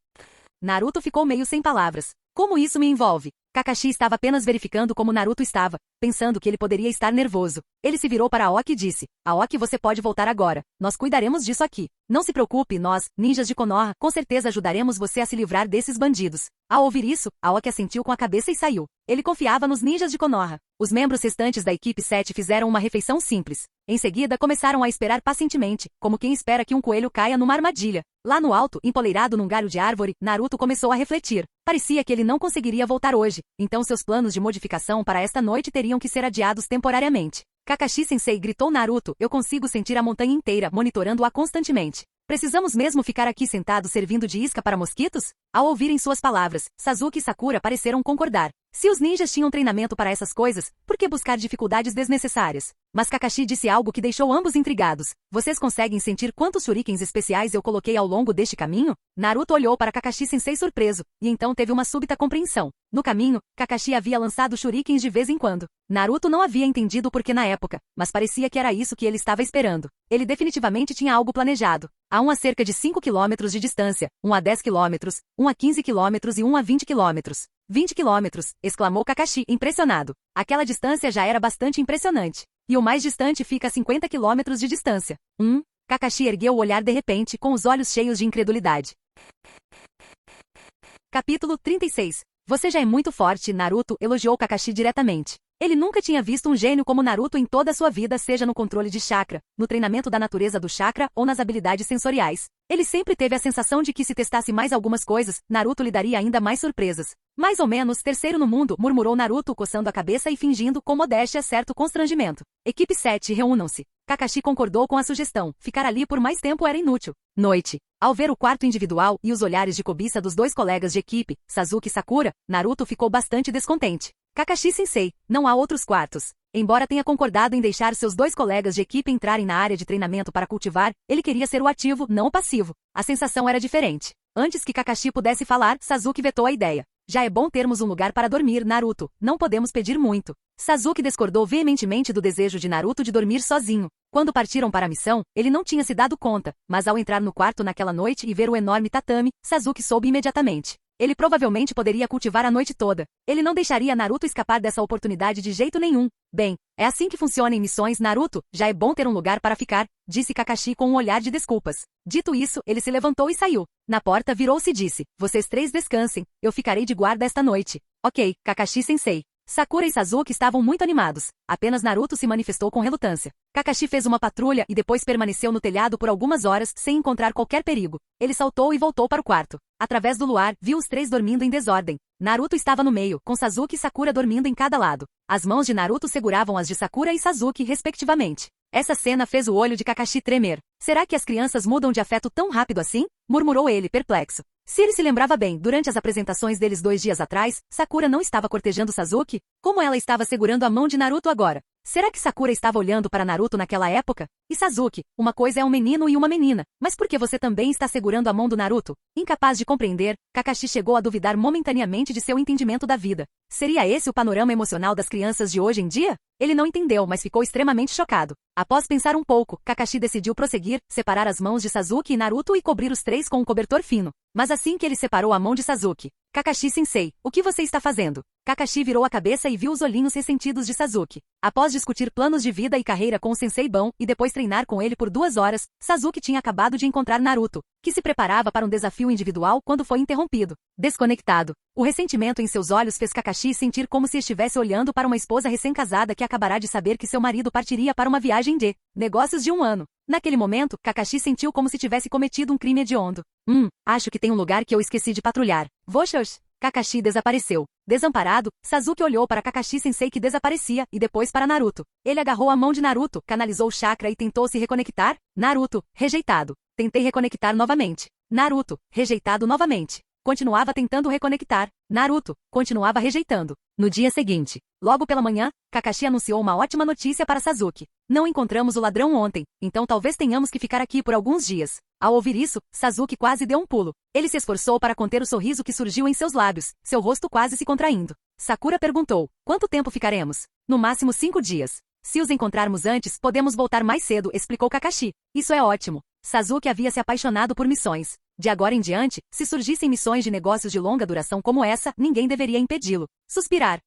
Speaker 1: Naruto ficou meio sem palavras. Como isso me envolve? Kakashi estava apenas verificando como Naruto estava, pensando que ele poderia estar nervoso. Ele se virou para Aoki e disse, Aoki, você pode voltar agora. Nós cuidaremos disso aqui. Não se preocupe, nós, ninjas de Konoha, com certeza ajudaremos você a se livrar desses bandidos. Ao ouvir isso, Aoki assentiu com a cabeça e saiu. Ele confiava nos ninjas de Konoha. Os membros restantes da equipe 7 fizeram uma refeição simples. Em seguida, começaram a esperar pacientemente, como quem espera que um coelho caia numa armadilha. Lá no alto, empoleirado num galho de árvore, Naruto começou a refletir. Parecia que ele não conseguiria voltar hoje, então seus planos de modificação para esta noite teriam que ser adiados temporariamente. Kakashi-sensei, gritou Naruto, eu consigo sentir a montanha inteira, monitorando-a constantemente. Precisamos mesmo ficar aqui sentados servindo de isca para mosquitos? Ao ouvirem suas palavras, Sasuke e Sakura pareceram concordar. Se os ninjas tinham treinamento para essas coisas, por que buscar dificuldades desnecessárias? Mas Kakashi disse algo que deixou ambos intrigados. Vocês conseguem sentir quantos shurikens especiais eu coloquei ao longo deste caminho? Naruto olhou para Kakashi-sensei surpreso, e então teve uma súbita compreensão. No caminho, Kakashi havia lançado shurikens de vez em quando. Naruto não havia entendido o porquê na época, mas parecia que era isso que ele estava esperando. Ele definitivamente tinha algo planejado. Há um a cerca de 5 quilômetros de distância, um a 10 quilômetros, um a 15 quilômetros e um a 20 quilômetros. 20 quilômetros, exclamou Kakashi, impressionado. Aquela distância já era bastante impressionante. E o mais distante fica a 50 quilômetros de distância. Kakashi ergueu o olhar de repente, com os olhos cheios de incredulidade. Capítulo 36. Você já é muito forte, Naruto elogiou Kakashi diretamente. Ele nunca tinha visto um gênio como Naruto em toda a sua vida, seja no controle de chakra, no treinamento da natureza do chakra ou nas habilidades sensoriais. Ele sempre teve a sensação de que se testasse mais algumas coisas, Naruto lhe daria ainda mais surpresas. Mais ou menos terceiro no mundo, murmurou Naruto coçando a cabeça e fingindo com modéstia certo constrangimento. Equipe 7, reúnam-se. Kakashi concordou com a sugestão, ficar ali por mais tempo era inútil. Noite. Ao ver o quarto individual e os olhares de cobiça dos 2 colegas de equipe, Sasuke e Sakura, Naruto ficou bastante descontente. Kakashi-sensei, não há outros quartos. Embora tenha concordado em deixar seus 2 colegas de equipe entrarem na área de treinamento para cultivar, ele queria ser o ativo, não o passivo. A sensação era diferente. Antes que Kakashi pudesse falar, Sasuke vetou a ideia. já é bom termos um lugar para dormir, Naruto, não podemos pedir muito. Sasuke discordou veementemente do desejo de Naruto de dormir sozinho. Quando partiram para a missão, ele não tinha se dado conta, mas ao entrar no quarto naquela noite e ver o enorme tatame, Sasuke soube imediatamente. Ele provavelmente poderia cultivar a noite toda. Ele não deixaria Naruto escapar dessa oportunidade de jeito nenhum. Bem, é assim que funciona em missões, Naruto, já é bom ter um lugar para ficar, disse Kakashi com um olhar de desculpas. Dito isso, ele se levantou e saiu. Na porta virou-se e disse, vocês três descansem, eu ficarei de guarda esta noite. Ok, Kakashi-sensei. Sakura e Sasuke estavam muito animados. Apenas Naruto se manifestou com relutância. Kakashi fez uma patrulha e depois permaneceu no telhado por algumas horas sem encontrar qualquer perigo. Ele saltou e voltou para o quarto. Através do luar, viu os três dormindo em desordem. Naruto estava no meio, com Sasuke e Sakura dormindo em cada lado. As mãos de Naruto seguravam as de Sakura e Sasuke, respectivamente. Essa cena fez o olho de Kakashi tremer. Será que as crianças mudam de afeto tão rápido assim? Murmurou ele, perplexo. Se ele se lembrava bem, durante as apresentações deles 2 dias atrás, Sakura não estava cortejando Sasuke? Como ela estava segurando a mão de Naruto agora? Será que Sakura estava olhando para Naruto naquela época? E Sasuke, uma coisa é um menino e uma menina, mas por que você também está segurando a mão do Naruto? Incapaz de compreender, Kakashi chegou a duvidar momentaneamente de seu entendimento da vida. Seria esse o panorama emocional das crianças de hoje em dia? Ele não entendeu, mas ficou extremamente chocado. Após pensar um pouco, Kakashi decidiu prosseguir, separar as mãos de Sasuke e Naruto e cobrir os três com um cobertor fino. Mas assim que ele separou a mão de Sasuke, Kakashi-sensei, o que você está fazendo? Kakashi virou a cabeça e viu os olhinhos ressentidos de Sasuke. Após discutir planos de vida e carreira com o Sensei Bão e depois treinar com ele por 2 horas, Sasuke tinha acabado de encontrar Naruto, que se preparava para um desafio individual quando foi interrompido. Desconectado. O ressentimento em seus olhos fez Kakashi sentir como se estivesse olhando para uma esposa recém-casada que acabará de saber que seu marido partiria para uma viagem de negócios de 1 ano. Naquele momento, Kakashi sentiu como se tivesse cometido um crime hediondo. Acho que tem um lugar que eu esqueci de patrulhar. Voxox. Kakashi desapareceu. Desamparado, Sasuke olhou para Kakashi-sensei que desaparecia e depois para Naruto. Ele agarrou a mão de Naruto, canalizou o chakra e tentou se reconectar. Naruto, rejeitado. Tentei reconectar novamente. Naruto, rejeitado novamente. Continuava tentando reconectar. Naruto, continuava rejeitando. No dia seguinte, logo pela manhã, Kakashi anunciou uma ótima notícia para Sasuke. Não encontramos o ladrão ontem, então talvez tenhamos que ficar aqui por alguns dias. Ao ouvir isso, Sasuke quase deu um pulo. Ele se esforçou para conter o sorriso que surgiu em seus lábios, seu rosto quase se contraindo. Sakura perguntou, quanto tempo ficaremos? No máximo 5 dias. Se os encontrarmos antes, podemos voltar mais cedo, explicou Kakashi. Isso é ótimo. Sasuke havia se apaixonado por missões. De agora em diante, se surgissem missões de negócios de longa duração como essa, ninguém deveria impedi-lo. Suspirar.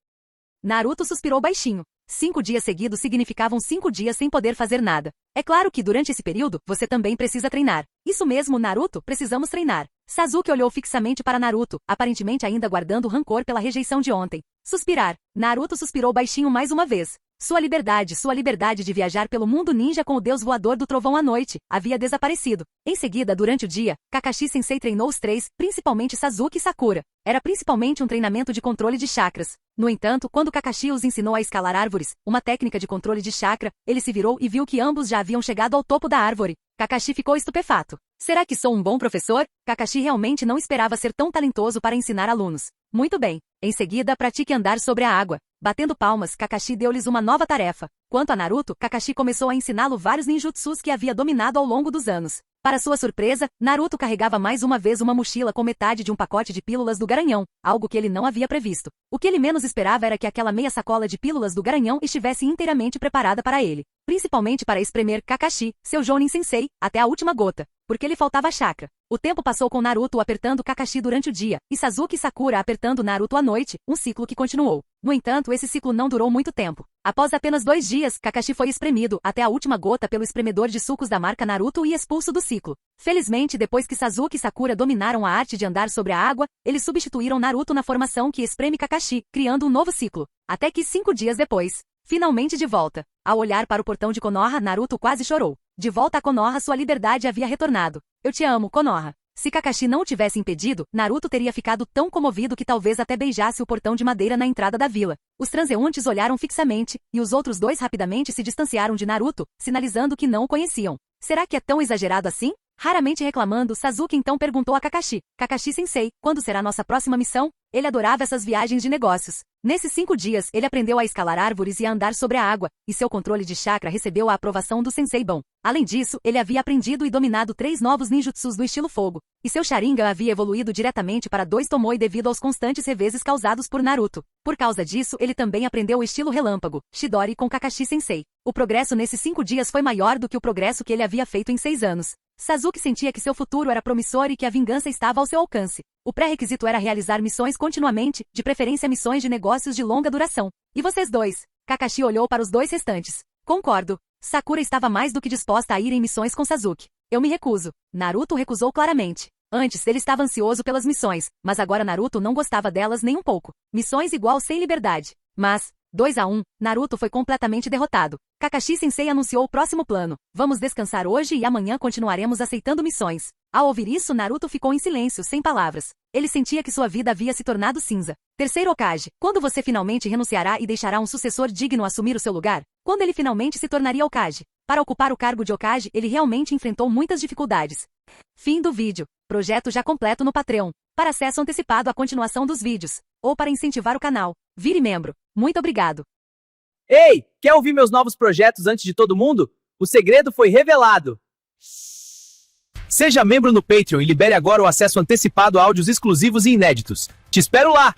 Speaker 1: Naruto suspirou baixinho. 5 dias seguidos significavam 5 dias sem poder fazer nada. É claro que durante esse período, você também precisa treinar. Isso mesmo, Naruto, precisamos treinar. Sasuke olhou fixamente para Naruto, aparentemente ainda guardando rancor pela rejeição de ontem. Suspirar. Naruto suspirou baixinho mais uma vez. Sua liberdade de viajar pelo mundo ninja com o deus voador do trovão à noite, havia desaparecido. Em seguida, durante o dia, Kakashi-sensei treinou os três, principalmente Sasuke e Sakura. Era principalmente um treinamento de controle de chakras. No entanto, quando Kakashi os ensinou a escalar árvores, uma técnica de controle de chakra, ele se virou e viu que ambos já haviam chegado ao topo da árvore. Kakashi ficou estupefato. Será que sou um bom professor? Kakashi realmente não esperava ser tão talentoso para ensinar alunos. Muito bem. Em seguida, pratique andar sobre a água. Batendo palmas, Kakashi deu-lhes uma nova tarefa. Quanto a Naruto, Kakashi começou a ensiná-lo vários ninjutsus que havia dominado ao longo dos anos. Para sua surpresa, Naruto carregava mais uma vez uma mochila com metade de um pacote de pílulas do Garanhão, algo que ele não havia previsto. O que ele menos esperava era que aquela meia sacola de pílulas do Garanhão estivesse inteiramente preparada para ele. Principalmente para espremer Kakashi, seu Jounin Sensei, até a última gota. Porque lhe faltava chakra. O tempo passou com Naruto apertando Kakashi durante o dia, e Sasuke e Sakura apertando Naruto à noite, um ciclo que continuou. No entanto, esse ciclo não durou muito tempo. Após apenas 2 dias, Kakashi foi espremido até a última gota pelo espremedor de sucos da marca Naruto e expulso do ciclo. Felizmente, depois que Sasuke e Sakura dominaram a arte de andar sobre a água, eles substituíram Naruto na formação que espreme Kakashi, criando um novo ciclo. Até que 5 dias depois, finalmente de volta. Ao olhar para o portão de Konoha, Naruto quase chorou. De volta a Konoha, sua liberdade havia retornado. Eu te amo, Konoha. Se Kakashi não o tivesse impedido, Naruto teria ficado tão comovido que talvez até beijasse o portão de madeira na entrada da vila. Os transeuntes olharam fixamente, e os outros dois rapidamente se distanciaram de Naruto, sinalizando que não o conheciam. Será que é tão exagerado assim? Raramente reclamando, Sasuke então perguntou a Kakashi: Kakashi-sensei, quando será nossa próxima missão? Ele adorava essas viagens de negócios. Nesses 5 dias, ele aprendeu a escalar árvores e a andar sobre a água, e seu controle de chakra recebeu a aprovação do Sensei Bon. Além disso, ele havia aprendido e dominado 3 novos ninjutsus no estilo fogo, e seu Sharingan havia evoluído diretamente para 2 Tomoe devido aos constantes reveses causados por Naruto. Por causa disso, ele também aprendeu o estilo relâmpago, Chidori, com Kakashi-sensei. O progresso nesses 5 dias foi maior do que o progresso que ele havia feito em 6 anos. Sasuke sentia que seu futuro era promissor e que a vingança estava ao seu alcance. O pré-requisito era realizar missões continuamente, de preferência missões de negócios de longa duração. E vocês dois? Kakashi olhou para os 2 restantes. Concordo. Sakura estava mais do que disposta a ir em missões com Sasuke. Eu me recuso. Naruto recusou claramente. Antes, ele estava ansioso pelas missões, mas agora Naruto não gostava delas nem um pouco. Missões igual sem liberdade. Mas, 2-1, Naruto foi completamente derrotado. Kakashi-sensei anunciou o próximo plano. Vamos descansar hoje e amanhã continuaremos aceitando missões. Ao ouvir isso, Naruto ficou em silêncio, sem palavras. Ele sentia que sua vida havia se tornado cinza. Terceiro Hokage, quando você finalmente renunciará e deixará um sucessor digno assumir o seu lugar? Quando ele finalmente se tornaria Hokage? Para ocupar o cargo de Hokage, ele realmente enfrentou muitas dificuldades. Fim do vídeo. Projeto já completo no Patreon. Para acesso antecipado à continuação dos vídeos, ou para incentivar o canal, vire membro. Muito obrigado.
Speaker 2: Ei, quer ouvir meus novos projetos antes de todo mundo? O segredo foi revelado. Seja membro no Patreon e libere agora o acesso antecipado a áudios exclusivos e inéditos. Te espero lá!